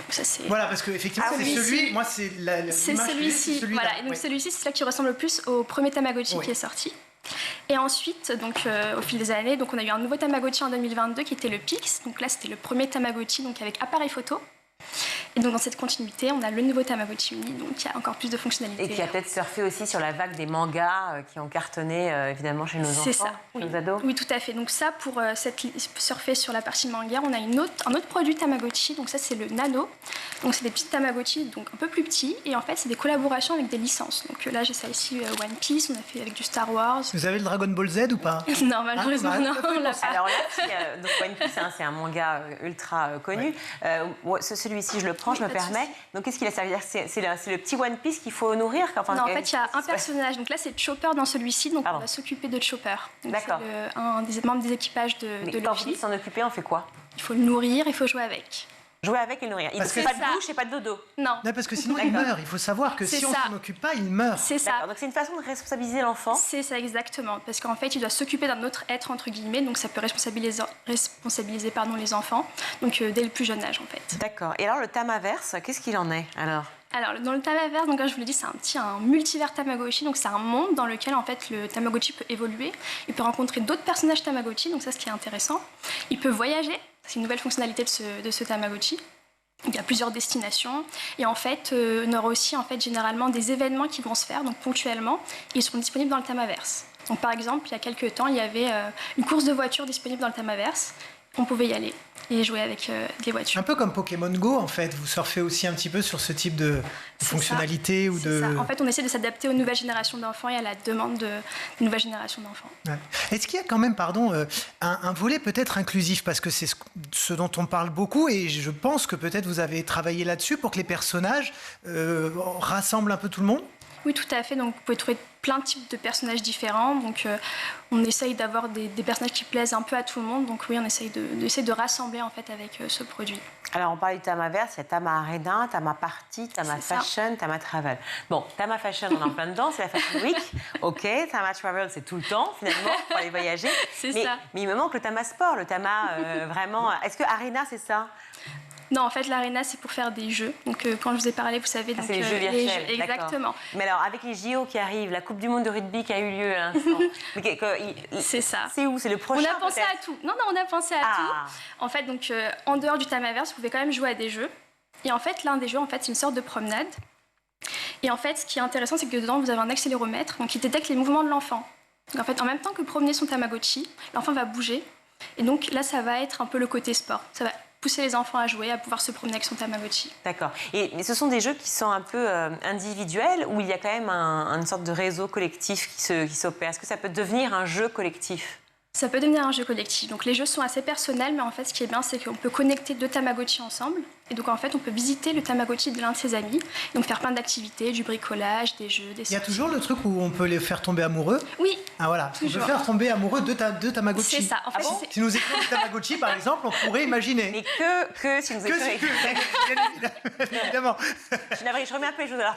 Ça, voilà, parce qu'effectivement, c'est celui. Moi, c'est celui-ci. Voilà. Et donc, celui-ci, c'est celui qui ressemble le plus au premier Tamagotchi qui est sorti. Et ensuite, au fil des années, on a eu un nouveau Tamagotchi en 2022 qui était le Pix. Donc là, c'était le premier Tamagotchi avec appareil photo. Et donc dans cette continuité, on a le nouveau Tamagotchi Uni, donc qui a encore plus de fonctionnalités. Et qui a peut-être surfé aussi sur la vague des mangas qui ont cartonné évidemment chez nos enfants, c'est ça, chez nos ados. Oui, tout à fait. Donc ça, pour surfer sur la partie manga, on a un autre produit Tamagotchi, donc ça c'est le Nano. Donc c'est des petits Tamagotchi, donc un peu plus petits, et en fait c'est des collaborations avec des licences. Donc là j'ai ça ici, One Piece, on a fait avec du Star Wars. Vous avez le Dragon Ball Z ou pas? Non, malheureusement non. On l'a pas. Alors là, donc One Piece, c'est un manga ultra connu. Celui-ci, je le prends, je me permets. Donc qu'est-ce qu'il a servi? C'est le petit One Piece qu'il faut nourrir? Enfin, non, en fait, il y a un personnage. Donc là, c'est Chopper dans celui-ci. Donc on va s'occuper de Chopper. D'accord. C'est un des membres des équipages de quand vous dites s'en occuper, on fait quoi? Il faut le nourrir, il faut jouer avec. Jouer avec et le nourrir. Il ne fait pas de douche et pas de dodo. Non. Parce que sinon, il meurt. Il faut savoir que si on ne s'en occupe pas, il meurt. C'est ça. Donc c'est une façon de responsabiliser l'enfant. C'est ça, exactement. Parce qu'en fait, il doit s'occuper d'un autre être, entre guillemets. Donc ça peut responsabiliser les enfants. Donc dès le plus jeune âge, en fait. D'accord. Et alors, le Tamaverse, qu'est-ce qu'il en est alors? Alors, dans le Tamaverse, donc, comme je vous l'ai dit, c'est un multivers Tamagotchi. Donc, c'est un monde dans lequel, en fait, le Tamagotchi peut évoluer. Il peut rencontrer d'autres personnages Tamagotchi. Donc, ça, ce qui est intéressant. Il peut voyager. C'est une nouvelle fonctionnalité de ce Tamagotchi. Il y a plusieurs destinations. Et en fait, on aura aussi, généralement, des événements qui vont se faire, donc ponctuellement. Ils seront disponibles dans le Tamaverse. Donc, par exemple, il y a quelques temps, il y avait une course de voitures disponible dans le Tamaverse. On pouvait y aller et jouer avec des voitures. Un peu comme Pokémon Go, en fait. Vous surfez aussi un petit peu sur ce type de fonctionnalité ou de... Ça. En fait, on essaie de s'adapter aux nouvelles générations d'enfants et à la demande de nouvelles générations d'enfants. Ouais. Est-ce qu'il y a quand même, un volet peut-être inclusif? Parce que c'est ce dont on parle beaucoup et je pense que peut-être vous avez travaillé là-dessus pour que les personnages rassemblent un peu tout le monde? Oui, tout à fait. Donc, vous pouvez trouver plein de types de personnages différents. Donc, on essaye d'avoir des personnages qui plaisent un peu à tout le monde. Donc, oui, on essaye de rassembler en fait avec ce produit. Alors, on parle du Tamaverse, il y a Tama Arena, Tama Party, Tama Fashion, Tama Travel. Bon, Tama Fashion, on est en plein dedans, c'est la Fashion Week. OK, Tama Travel, c'est tout le temps, finalement, pour aller voyager. C'est ça. Mais il me manque le Tama Sport, le Tama vraiment... Est-ce que Arena, c'est ça? Non, en fait, l'Arena, c'est pour faire des jeux. Donc, quand je vous ai parlé, vous savez... c'est les jeux virtuels, exactement. Mais alors, avec les JO qui arrivent, la Coupe du Monde de rugby qui a eu lieu à l'instant... c'est ça. C'est où? C'est le prochain, on a pensé à tout. Non, on a pensé à tout. En fait, donc, en dehors du Tamaverse, vous pouvez quand même jouer à des jeux. Et en fait, l'un des jeux, c'est une sorte de promenade. Et en fait, ce qui est intéressant, c'est que dedans, vous avez un accéléromètre donc, qui détecte les mouvements de l'enfant. Donc, en fait, en même temps que promener son Tamagotchi, l'enfant va bouger. Et donc, là, ça va être un peu le côté sport. Ça va pousser les enfants à jouer, à pouvoir se promener avec son Tamagotchi. D'accord. Mais ce sont des jeux qui sont un peu individuels ou il y a quand même une sorte de réseau collectif qui s'opère? Est-ce que ça peut devenir un jeu collectif? Ça peut devenir un jeu collectif. Donc les jeux sont assez personnels, mais en fait, ce qui est bien, c'est qu'on peut connecter deux Tamagotchi ensemble. Et donc en fait, on peut visiter le Tamagotchi de l'un de ses amis. Donc faire plein d'activités, du bricolage, des jeux, des... Il y a toujours le truc où on peut les faire tomber amoureux? Oui. Ah voilà, toujours. On peut faire tomber amoureux deux Tamagotchi. C'est ça. En fait, si nous étions des Tamagotchi, par exemple, on pourrait imaginer. Mais que si nous étions... Évidemment. Je remets un peu les choses à la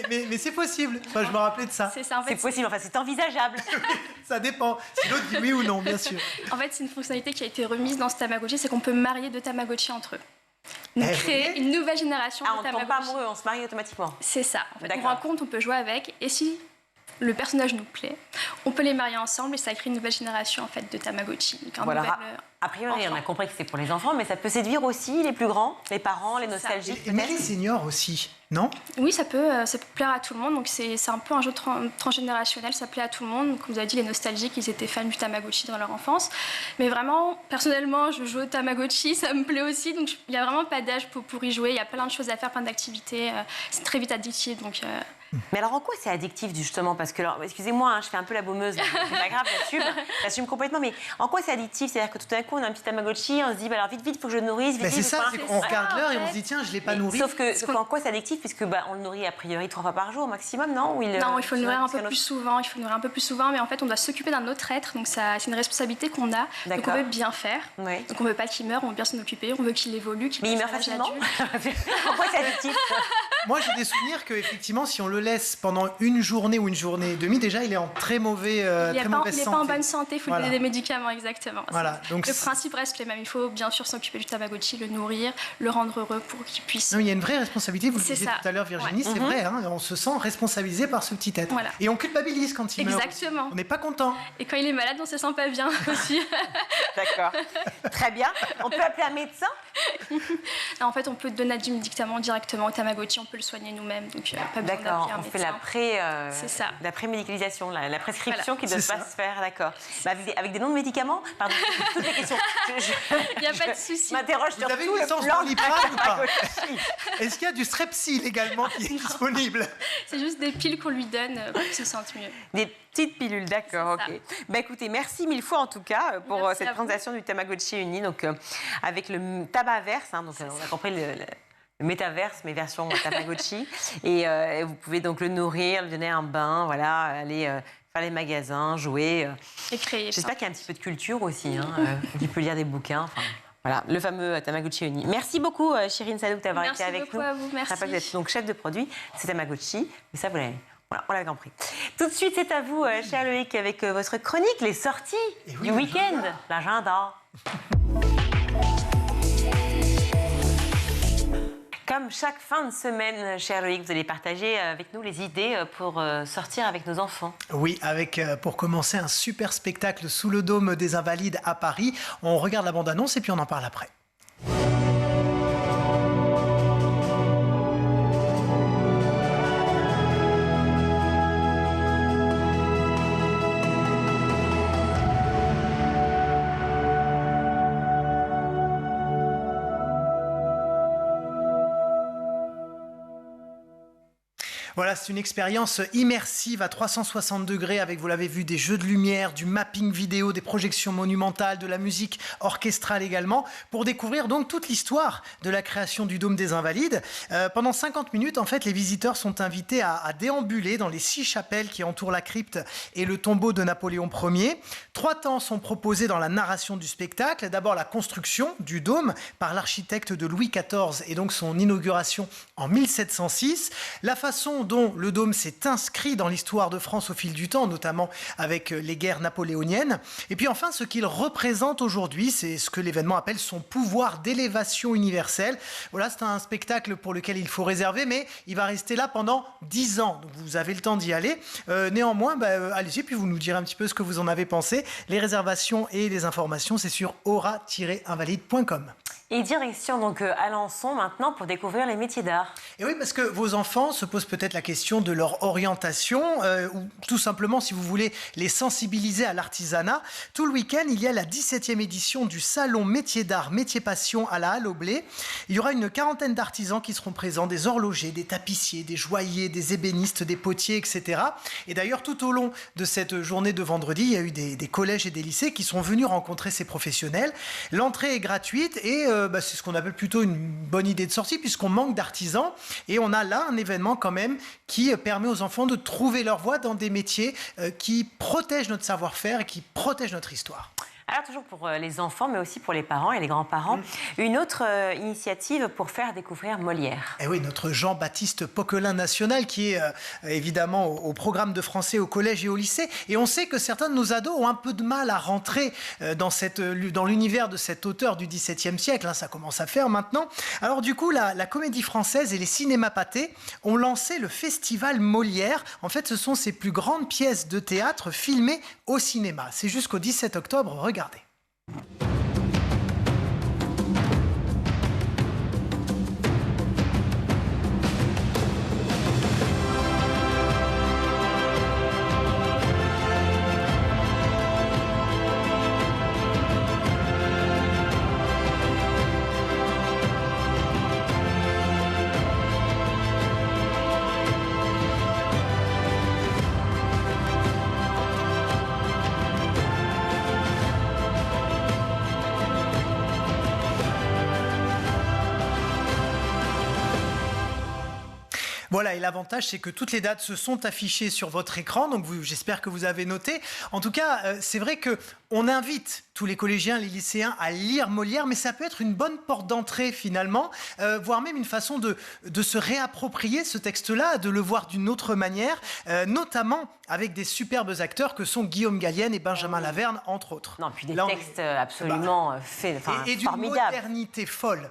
mais c'est possible. Enfin, je me rappelais de ça. C'est ça, en fait. C'est possible, enfin c'est envisageable. Ça dépend. Si l'autre dit oui ou non, bien sûr. En fait, c'est une fonctionnalité qui a été remise dans ce Tamagotchi, c'est qu'on peut marier deux Tamagotchi entre eux. Donc créer une nouvelle génération de Tamagotchi. On ne tombe pas amoureux, on se marie automatiquement. C'est ça. En fait, on rencontre, on peut jouer avec. Et si le personnage nous plaît, on peut les marier ensemble et ça crée une nouvelle génération en fait, de Tamagotchi. Donc, voilà. A priori, on a compris que c'est pour les enfants, mais ça peut séduire aussi les plus grands, les parents, les nostalgiques. Mais les seniors aussi, non? Oui, ça peut plaire à tout le monde. Donc c'est un peu un jeu transgénérationnel, ça plaît à tout le monde. Donc, comme vous avez dit, les nostalgiques, ils étaient fans du Tamagotchi dans leur enfance. Mais vraiment, personnellement, je joue au Tamagotchi, ça me plaît aussi. Donc il n'y a vraiment pas d'âge pour y jouer. Il y a plein de choses à faire, plein d'activités. C'est très vite addictif. Donc, Mais alors en quoi c'est addictif justement? Parce que, excusez-moi, je fais un peu la baumeuse, c'est pas grave, j'assume complètement, mais en quoi c'est addictif? C'est-à-dire que tout d'un coup on a un petit Tamagotchi, on se dit alors vite, il faut que je le nourrisse, vite. C'est ça, c'est qu'on regarde l'heure et on se dit tiens, je l'ai pas nourri. Sauf qu'en quoi c'est addictif? Puisque on le nourrit a priori 3 fois par jour au maximum, non? Non, il faut le nourrir un peu plus souvent. Mais en fait on doit s'occuper d'un autre être, donc c'est une responsabilité qu'on a, donc on veut bien faire. Oui. Donc on veut pas qu'il meure, on veut bien s'en occuper, on veut qu'il évolue, mais il meurt facilement. En quoi c'est addictif? Moi j'ai des souvenirs que effectivement si on le laisse pendant une journée ou une journée et demie, déjà il est en très mauvaise santé. Il n'est pas en bonne santé, il faut lui donner des médicaments, exactement. Voilà, donc le principe reste le même, il faut bien sûr s'occuper du Tamagotchi, le nourrir, le rendre heureux pour qu'il puisse... Non, il y a une vraie responsabilité, vous le disiez tout à l'heure Virginie, c'est vrai, hein, on se sent responsabilisé par ce petit être. Voilà. Et on culpabilise quand il meurt. Exactement. On n'est pas content. Et quand il est malade, on se sent pas bien aussi. D'accord. Très bien. On peut appeler un médecin? Non, en fait, on peut donner du médicament directement au Tamagotchi, on peut le soigner nous-mêmes, donc pas besoin d'appeler un on fait médecin. C'est ça. la pré-médicalisation, la prescription Voilà. qui ne doit pas se faire, d'accord. Bah, avec des noms de médicaments. Pardon, toutes les questions. Il n'y a pas de souci. Je m'interroge sur Vous avez tout une le licence plan pour de l'IPRAM ou pas Tamagotchi. Est-ce qu'il y a du Strepsil également qui est disponible? C'est juste des piles qu'on lui donne pour qu'il se sente mieux. Des petites pilules, d'accord, C'est ok. Bah, écoutez, merci mille fois en tout cas pour Merci cette à vous. présentation du Tamagotchi uni, donc avec le Tabaverse, hein, donc on a compris le métaverse, mais version Tamagotchi. Et vous pouvez donc le nourrir, lui donner un bain, voilà, aller faire les magasins, jouer. Et créer. J'espère qu'il y a un petit peu de culture aussi, hein, qu'il peut lire des bouquins. Enfin, voilà, le fameux Tamagotchi uni. Merci beaucoup, Chirine Sadouk, d'avoir été avec nous. Merci beaucoup à vous, merci. Je rappelle que vous êtes donc chef de produit, c'est Tamagotchi, mais ça, vous l'avez. Voilà, on l'a compris. Tout de suite, c'est à vous, cher Loïc, avec votre chronique, les sorties du week-end, l'agenda. Comme chaque fin de semaine, cher Loïc, vous allez partager avec nous les idées pour sortir avec nos enfants. Oui, avec pour commencer un super spectacle sous le dôme des Invalides à Paris. On regarde la bande-annonce et puis on en parle après. Voilà, c'est une expérience immersive à 360 degrés avec, vous l'avez vu, des jeux de lumière, du mapping vidéo, des projections monumentales, de la musique orchestrale également, pour découvrir donc toute l'histoire de la création du Dôme des Invalides. Pendant 50 minutes, en fait, les visiteurs sont invités à déambuler dans les 6 chapelles qui entourent la crypte et le tombeau de Napoléon Ier. 3 temps sont proposés dans la narration du spectacle. D'abord, la construction du dôme par l'architecte de Louis XIV et donc son inauguration en 1706. La façon dont le dôme s'est inscrit dans l'histoire de France au fil du temps, notamment avec les guerres napoléoniennes. Et puis enfin, ce qu'il représente aujourd'hui, c'est ce que l'événement appelle son pouvoir d'élévation universelle. Voilà, c'est un spectacle pour lequel il faut réserver, mais il va rester là pendant 10 ans. Donc vous avez le temps d'y aller. Néanmoins, allez-y, puis vous nous direz un petit peu ce que vous en avez pensé. Les réservations et les informations, c'est sur aura-invalide.com. Et direction donc Alençon maintenant pour découvrir les métiers d'art. Et oui, parce que vos enfants se posent peut-être la question de leur orientation ou tout simplement, si vous voulez, les sensibiliser à l'artisanat. Tout le week-end, il y a la 17e édition du Salon Métiers d'art, Métiers Passion à la Halle au Blé. Il y aura une quarantaine d'artisans qui seront présents, des horlogers, des tapissiers, des joailliers, des ébénistes, des potiers, etc. Et d'ailleurs, tout au long de cette journée de vendredi, il y a eu des collèges et des lycées qui sont venus rencontrer ces professionnels. L'entrée est gratuite et c'est ce qu'on appelle plutôt une bonne idée de sortie puisqu'on manque d'artisans et on a là un événement quand même qui permet aux enfants de trouver leur voie dans des métiers qui protègent notre savoir-faire et qui protègent notre histoire. Alors toujours pour les enfants, mais aussi pour les parents et les grands-parents, une autre initiative pour faire découvrir Molière. Et oui, notre Jean-Baptiste Poquelin national qui est évidemment au programme de français au collège et au lycée. Et on sait que certains de nos ados ont un peu de mal à rentrer dans l'univers de cet auteur du XVIIe siècle. Hein, ça commence à faire maintenant. Alors du coup, la Comédie Française et les cinémas pâtés ont lancé le festival Molière. En fait, ce sont ses plus grandes pièces de théâtre filmées au cinéma. C'est jusqu'au 17 octobre. Regardez. Voilà, et l'avantage, c'est que toutes les dates se sont affichées sur votre écran, donc j'espère que vous avez noté. En tout cas, c'est vrai qu'on invite tous les collégiens, les lycéens à lire Molière, mais ça peut être une bonne porte d'entrée finalement, voire même une façon de se réapproprier ce texte-là, de le voir d'une autre manière, notamment avec des superbes acteurs que sont Guillaume Gallienne et Benjamin Laverne, entre autres. Non, puis des textes absolument et d'une formidables. modernité folle.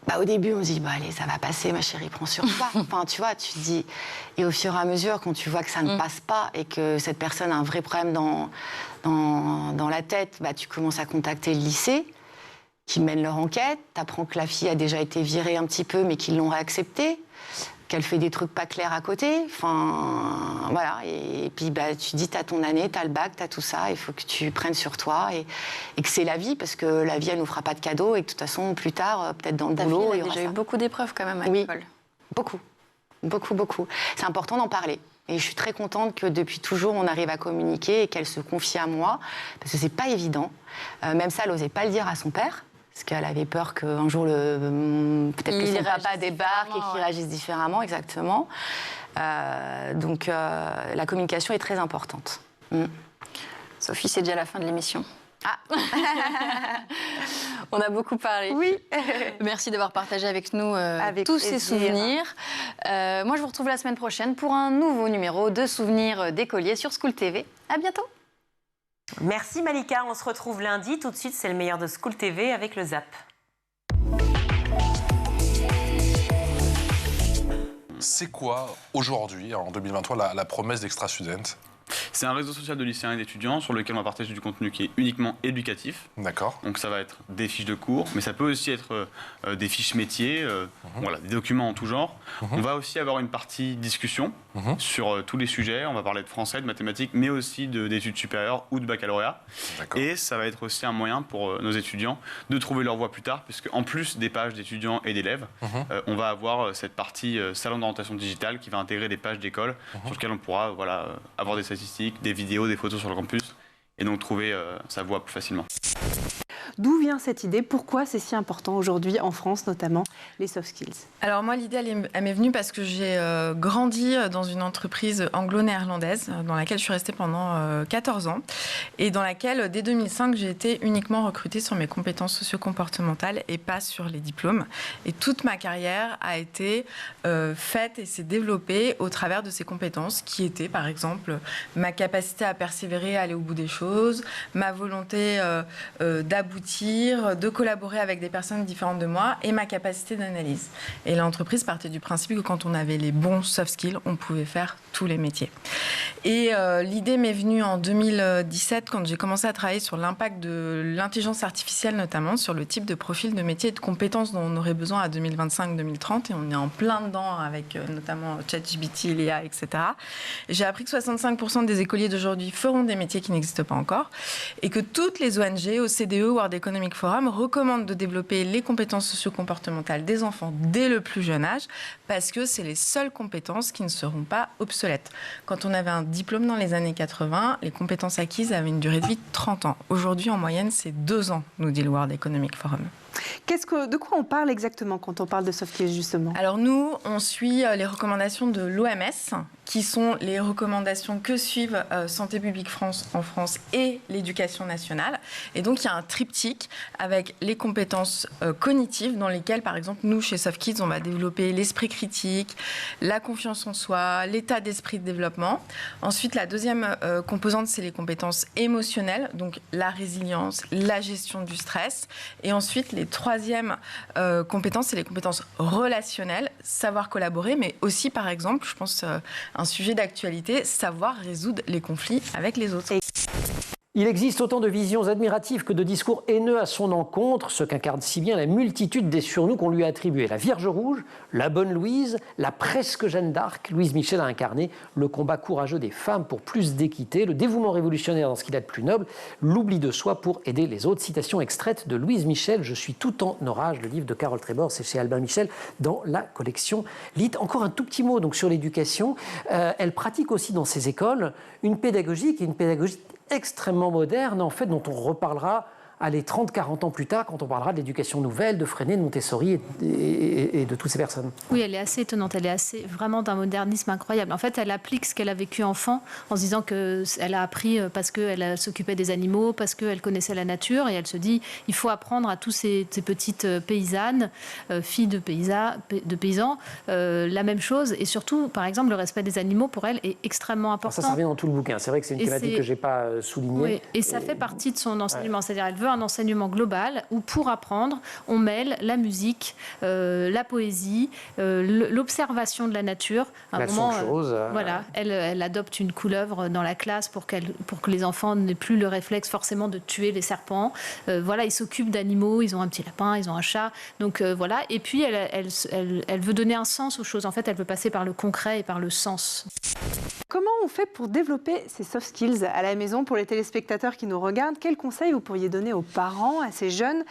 au début, on se dit, allez, ça va passer, ma chérie, prends sur toi. Enfin, tu vois, tu te dis... Et au fur et à mesure, quand tu vois que ça ne passe pas et que cette personne a un vrai problème dans la tête, tu commences à contacter le lycée, qui mène leur enquête. Tu apprends que la fille a déjà été virée un petit peu, mais qu'ils l'ont réacceptée, qu'elle fait des trucs pas clairs à côté. Enfin, voilà. Et puis, tu dis, tu as ton année, tu as le bac, tu as tout ça, il faut que tu prennes sur toi et que c'est la vie, parce que la vie, elle nous fera pas de cadeaux et que de toute façon, plus tard, peut-être dans le boulot, il y aura déjà eu beaucoup d'épreuves quand même à l'école. Beaucoup. C'est important d'en parler. Et je suis très contente que depuis toujours, on arrive à communiquer et qu'elle se confie à moi, parce que c'est pas évident. Même ça, elle n'osait pas le dire à son père, parce qu'elle avait peur qu'un jour, peut-être que son papa débarque et qu'il réagisse différemment, exactement. Donc, la communication est très importante. Sophie, c'est déjà la fin de l'émission. Ah. On a beaucoup parlé. Oui. Merci d'avoir partagé avec nous tous ces plaisir. souvenirs. Moi, je vous retrouve la semaine prochaine pour un nouveau numéro de Souvenirs d'écoliers sur School TV. À bientôt. Merci Malika, on se retrouve lundi. Tout de suite, c'est le meilleur de School TV avec le Zap. C'est quoi aujourd'hui, en 2023, la promesse d'Extra Student ? C'est un réseau social de lycéens et d'étudiants sur lequel on va partager du contenu qui est uniquement éducatif. D'accord. Donc ça va être des fiches de cours, mais ça peut aussi être des fiches métiers, voilà, des documents en tout genre. On va aussi avoir une partie discussion sur tous les sujets. On va parler de français, de mathématiques, mais aussi d'études supérieures ou de baccalauréat. Et ça va être aussi un moyen pour nos étudiants de trouver leur voie plus tard, puisque en plus des pages d'étudiants et d'élèves, on va avoir cette partie salon d'orientation digitale qui va intégrer des pages d'école sur lesquelles on pourra avoir des statistiques, des vidéos, des photos sur le campus et donc trouver sa voie plus facilement. D'où vient cette idée? Pourquoi c'est si important aujourd'hui en France, notamment les soft skills? Alors moi, l'idée, elle m'est venue parce que j'ai grandi dans une entreprise anglo-néerlandaise dans laquelle je suis restée pendant 14 ans et dans laquelle, dès 2005, j'ai été uniquement recrutée sur mes compétences socio-comportementales et pas sur les diplômes. Et toute ma carrière a été faite et s'est développée au travers de ces compétences qui étaient, par exemple, ma capacité à persévérer, à aller au bout des choses, ma volonté d'aboutir, de collaborer avec des personnes différentes de moi et ma capacité d'analyse. Et l'entreprise partait du principe que quand on avait les bons soft skills, on pouvait faire tous les métiers. Et l'idée m'est venue en 2017 quand j'ai commencé à travailler sur l'impact de l'intelligence artificielle, notamment sur le type de profil de métier et de compétences dont on aurait besoin à 2025-2030. Et on est en plein dedans avec notamment ChatGPT, l'IA, etc. Et j'ai appris que 65% des écoliers d'aujourd'hui feront des métiers qui n'existent pas encore et que toutes les ONG, OCDE, World Economic Forum recommandent de développer les compétences socio-comportementales des enfants dès le plus jeune âge parce que c'est les seules compétences qui ne seront pas obsolètes. Quand on avait un diplôme dans les années 80, les compétences acquises avaient une durée de vie de 30 ans. Aujourd'hui, en moyenne, c'est 2 ans, nous dit le World Economic Forum. De quoi on parle exactement quand on parle de soft skills, justement? Alors nous, on suit les recommandations de l'OMS, qui sont les recommandations que suivent Santé publique France en France et l'Éducation nationale. Et donc, il y a un triptyque avec les compétences cognitives dans lesquelles, par exemple, nous, chez Soft Kids, on va développer l'esprit critique, la confiance en soi, l'état d'esprit de développement. Ensuite, la deuxième composante, c'est les compétences émotionnelles, donc la résilience, la gestion du stress. Et ensuite, les troisièmes compétences, c'est les compétences relationnelles, savoir collaborer, mais aussi, par exemple, je pense, un sujet d'actualité, savoir résoudre les conflits avec les autres. Il existe autant de visions admiratives que de discours haineux à son encontre, ce qu'incarne si bien la multitude des surnoms qu'on lui a attribués. La Vierge Rouge, la Bonne Louise, la presque Jeanne d'Arc. Louise Michel a incarné le combat courageux des femmes pour plus d'équité, le dévouement révolutionnaire dans ce qu'il a de plus noble, l'oubli de soi pour aider les autres. Citation extraite de Louise Michel, Je suis tout en orage, le livre de Carole Trébor, c'est chez Albin Michel dans la collection Lit. Encore un tout petit mot donc, sur l'éducation. Elle pratique aussi dans ses écoles une pédagogie qui est une pédagogie extrêmement moderne, en fait, dont on reparlera aller 30-40 ans plus tard, quand on parlera de l'éducation nouvelle, de Freinet, de Montessori et de toutes ces personnes. Oui, elle est assez étonnante, elle est vraiment d'un modernisme incroyable. En fait, elle applique ce qu'elle a vécu enfant en se disant qu'elle a appris parce qu'elle s'occupait des animaux, parce qu'elle connaissait la nature, et elle se dit, il faut apprendre à tous ces petites paysannes, filles de paysans, la même chose, et surtout, par exemple, le respect des animaux, pour elle, est extrêmement important. Ça revient dans tout le bouquin, c'est vrai que c'est une thématique que je n'ai pas soulignée. Oui, et ça fait partie de son enseignement, c'est-à-dire elle veut un enseignement global où pour apprendre, on mêle la musique, la poésie, l'observation de la nature. Voilà, elle adopte une couleuvre dans la classe pour que les enfants n'aient plus le réflexe forcément de tuer les serpents. Voilà, ils s'occupent d'animaux, ils ont un petit lapin, ils ont un chat. Donc voilà, et puis elle veut donner un sens aux choses. En fait, elle veut passer par le concret et par le sens. Comment on fait pour développer ces soft skills à la maison pour les téléspectateurs qui nous regardent? Quels conseils vous pourriez donner aux parents, à ces jeunes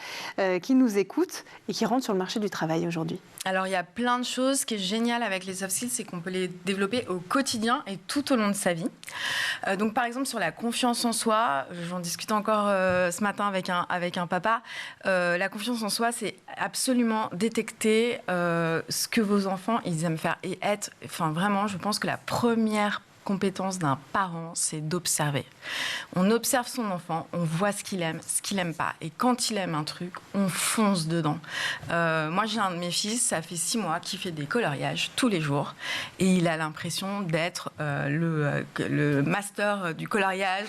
qui nous écoutent et qui rentrent sur le marché du travail aujourd'hui? Alors, il y a plein de choses. Ce qui est génial avec les soft skills, c'est qu'on peut les développer au quotidien et tout au long de sa vie. Donc, par exemple, sur la confiance en soi, j'en discutais encore ce matin avec un papa. La confiance en soi, c'est absolument détecter ce que vos enfants, ils aiment faire et être. Enfin, vraiment, je pense que la première compétence d'un parent, c'est d'observer. On observe son enfant, on voit ce qu'il aime pas. Et quand il aime un truc, on fonce dedans. Moi, j'ai un de mes fils, ça fait 6 mois, qui fait des coloriages tous les jours. Et il a l'impression d'être le master du coloriage.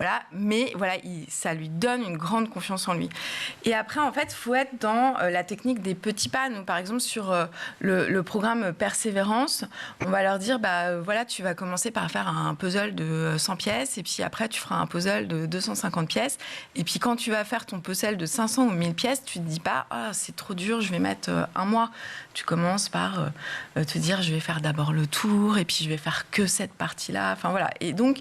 Voilà. Mais voilà, ça lui donne une grande confiance en lui. Et après, en fait, il faut être dans la technique des petits pas. Nous, par exemple, sur le programme Persévérance, on va leur dire, voilà, tu vas commencer par faire un puzzle de 100 pièces et puis après tu feras un puzzle de 250 pièces et puis quand tu vas faire ton puzzle de 500 ou 1000 pièces, tu te dis pas c'est trop dur, je vais mettre un mois. Tu commences par te dire je vais faire d'abord le tour et puis je vais faire que cette partie-là. Enfin voilà. Et donc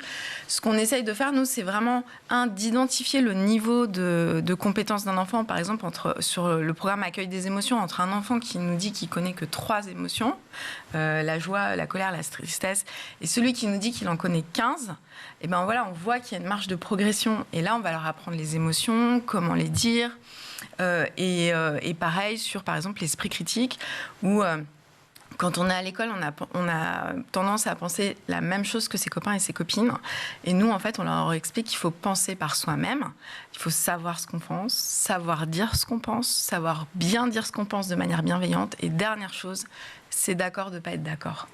ce qu'on essaye de faire nous, c'est vraiment d'identifier le niveau de compétence d'un enfant, par exemple sur le programme Accueil des émotions, entre un enfant qui nous dit qu'il connaît que 3 émotions, la joie, la colère, la tristesse, et celui qui nous dit qu'il en connaît 15, et ben voilà, on voit qu'il y a une marge de progression. Et là, on va leur apprendre les émotions, comment les dire. Et pareil sur, par exemple, l'esprit critique, où quand on est à l'école, on a tendance à penser la même chose que ses copains et ses copines. Et nous, en fait, on leur explique qu'il faut penser par soi-même. Il faut savoir ce qu'on pense, savoir dire ce qu'on pense, savoir bien dire ce qu'on pense de manière bienveillante. Et dernière chose, c'est d'accord de ne pas être d'accord.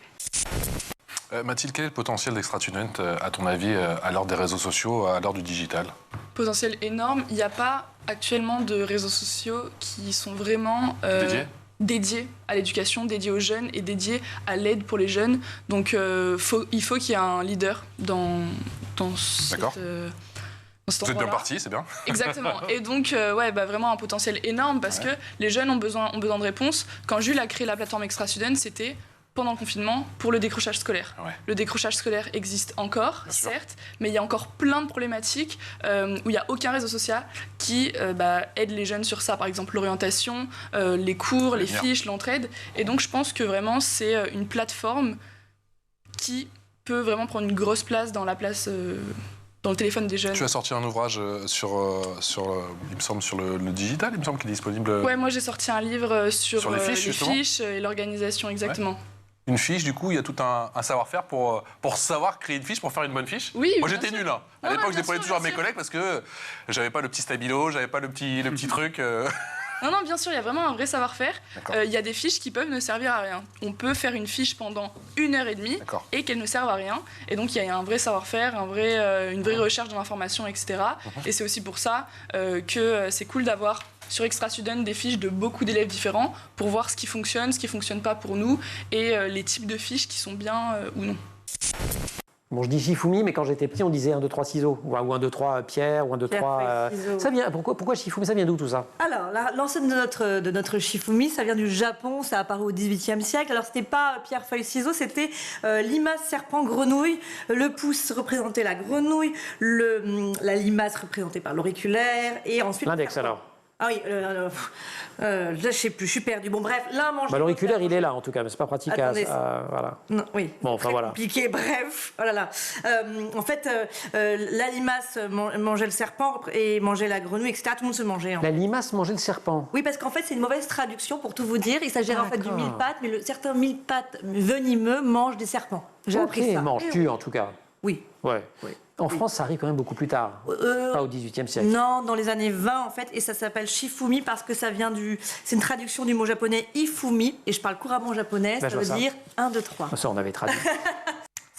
Mathilde, quel est le potentiel d'Extra-Student, à ton avis, à l'heure des réseaux sociaux, à l'heure du digital? Potentiel énorme. Il n'y a pas actuellement de réseaux sociaux qui sont vraiment dédiés à l'éducation, dédiés aux jeunes et dédiés à l'aide pour les jeunes. Donc il faut qu'il y ait un leader dans cette... Vous êtes bien parti, c'est bien. Exactement. Et donc, vraiment un potentiel énorme parce que les jeunes ont besoin de réponses. Quand Jules a créé la plateforme Extra-Student, c'était pendant le confinement pour le décrochage scolaire. Le décrochage scolaire existe encore, certes, mais il y a encore plein de problématiques où il n'y a aucun réseau social qui aide les jeunes sur ça. Par exemple, l'orientation, les cours, les fiches, l'entraide. Et donc, je pense que vraiment, c'est une plateforme qui peut vraiment prendre une grosse place dans le téléphone des jeunes. Tu as sorti un ouvrage il me semble, sur le digital, il me semble qu'il est disponible. Ouais, moi j'ai sorti un livre sur les fiches et l'organisation, exactement. Ouais. Une fiche, du coup, il y a tout un savoir-faire pour savoir créer une fiche, pour faire une bonne fiche. Oui, moi j'étais nul. À l'époque, je les prenais toujours à mes collègues parce que j'avais pas le petit stabilo, j'avais pas le petit truc. Non, bien sûr, il y a vraiment un vrai savoir-faire. Il y a des fiches qui peuvent ne servir à rien. On peut faire une fiche pendant 1h30 et qu'elle ne serve à rien. Et donc, il y a un vrai savoir-faire, une vraie recherche de l'information, etc. Et c'est aussi pour ça que c'est cool d'avoir sur Extra-Student des fiches de beaucoup d'élèves différents pour voir ce qui fonctionne pas pour nous et les types de fiches qui sont bien ou non. Bon, je dis Shifumi, mais quand j'étais petit, on disait 1, 2, 3 ciseaux, ou 1, 2, 3 pierre, ou 1, 2, 3... Ça vient, pourquoi Shifumi, ça vient d'où tout ça? Alors, l'ancêtre de notre Shifumi, ça vient du Japon, ça a apparu au XVIIIe siècle. Alors, c'était pas pierre, feuille, ciseaux, c'était limace, serpent, grenouille. Le pouce représentait la grenouille, la limace représentée par l'auriculaire, et ensuite... L'index, alors? Ah oui, là, je sais plus, je suis perdue. Bon, bref, là, mange. L'auriculaire, il est là, en tout cas, mais c'est pas pratique voilà. Non, oui. Bon, enfin, voilà. Compliqué, bref. Oh là là. En fait, la limace mangeait le serpent et mangeait la grenouille, etc. Tout le monde se mangeait. La limace mangeait le serpent? Oui, parce qu'en fait, c'est une mauvaise traduction, pour tout vous dire. Il s'agirait en fait du mille-pattes, mais certains mille-pattes venimeux mangent des serpents. J'ai appris ça. Mange-tu, en tout cas? Oui. Ouais. Oui. En France, ça arrive quand même beaucoup plus tard, pas au XVIIIe siècle. Non, dans les années 20 en fait, et ça s'appelle Shifumi parce que ça vient c'est une traduction du mot japonais Ifumi, et je parle couramment japonais, ça veut dire 1, 2, 3. Ça, on avait traduit.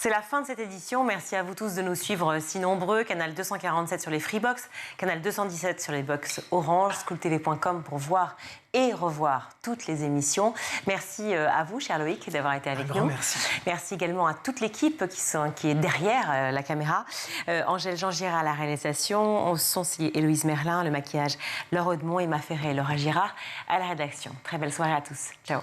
C'est la fin de cette édition. Merci à vous tous de nous suivre si nombreux. Canal 247 sur les Freebox, canal 217 sur les box Orange, scooptv.com pour voir et revoir toutes les émissions. Merci à vous, cher Loïc, d'avoir été avec nous. Merci. Merci également à toute l'équipe qui est derrière la caméra. Angèle Jean-Girard à la réalisation, au son Héloïse Merlin, le maquillage Laure Audemont, Emma Ferré et Laura Girard à la rédaction. Très belle soirée à tous. Ciao.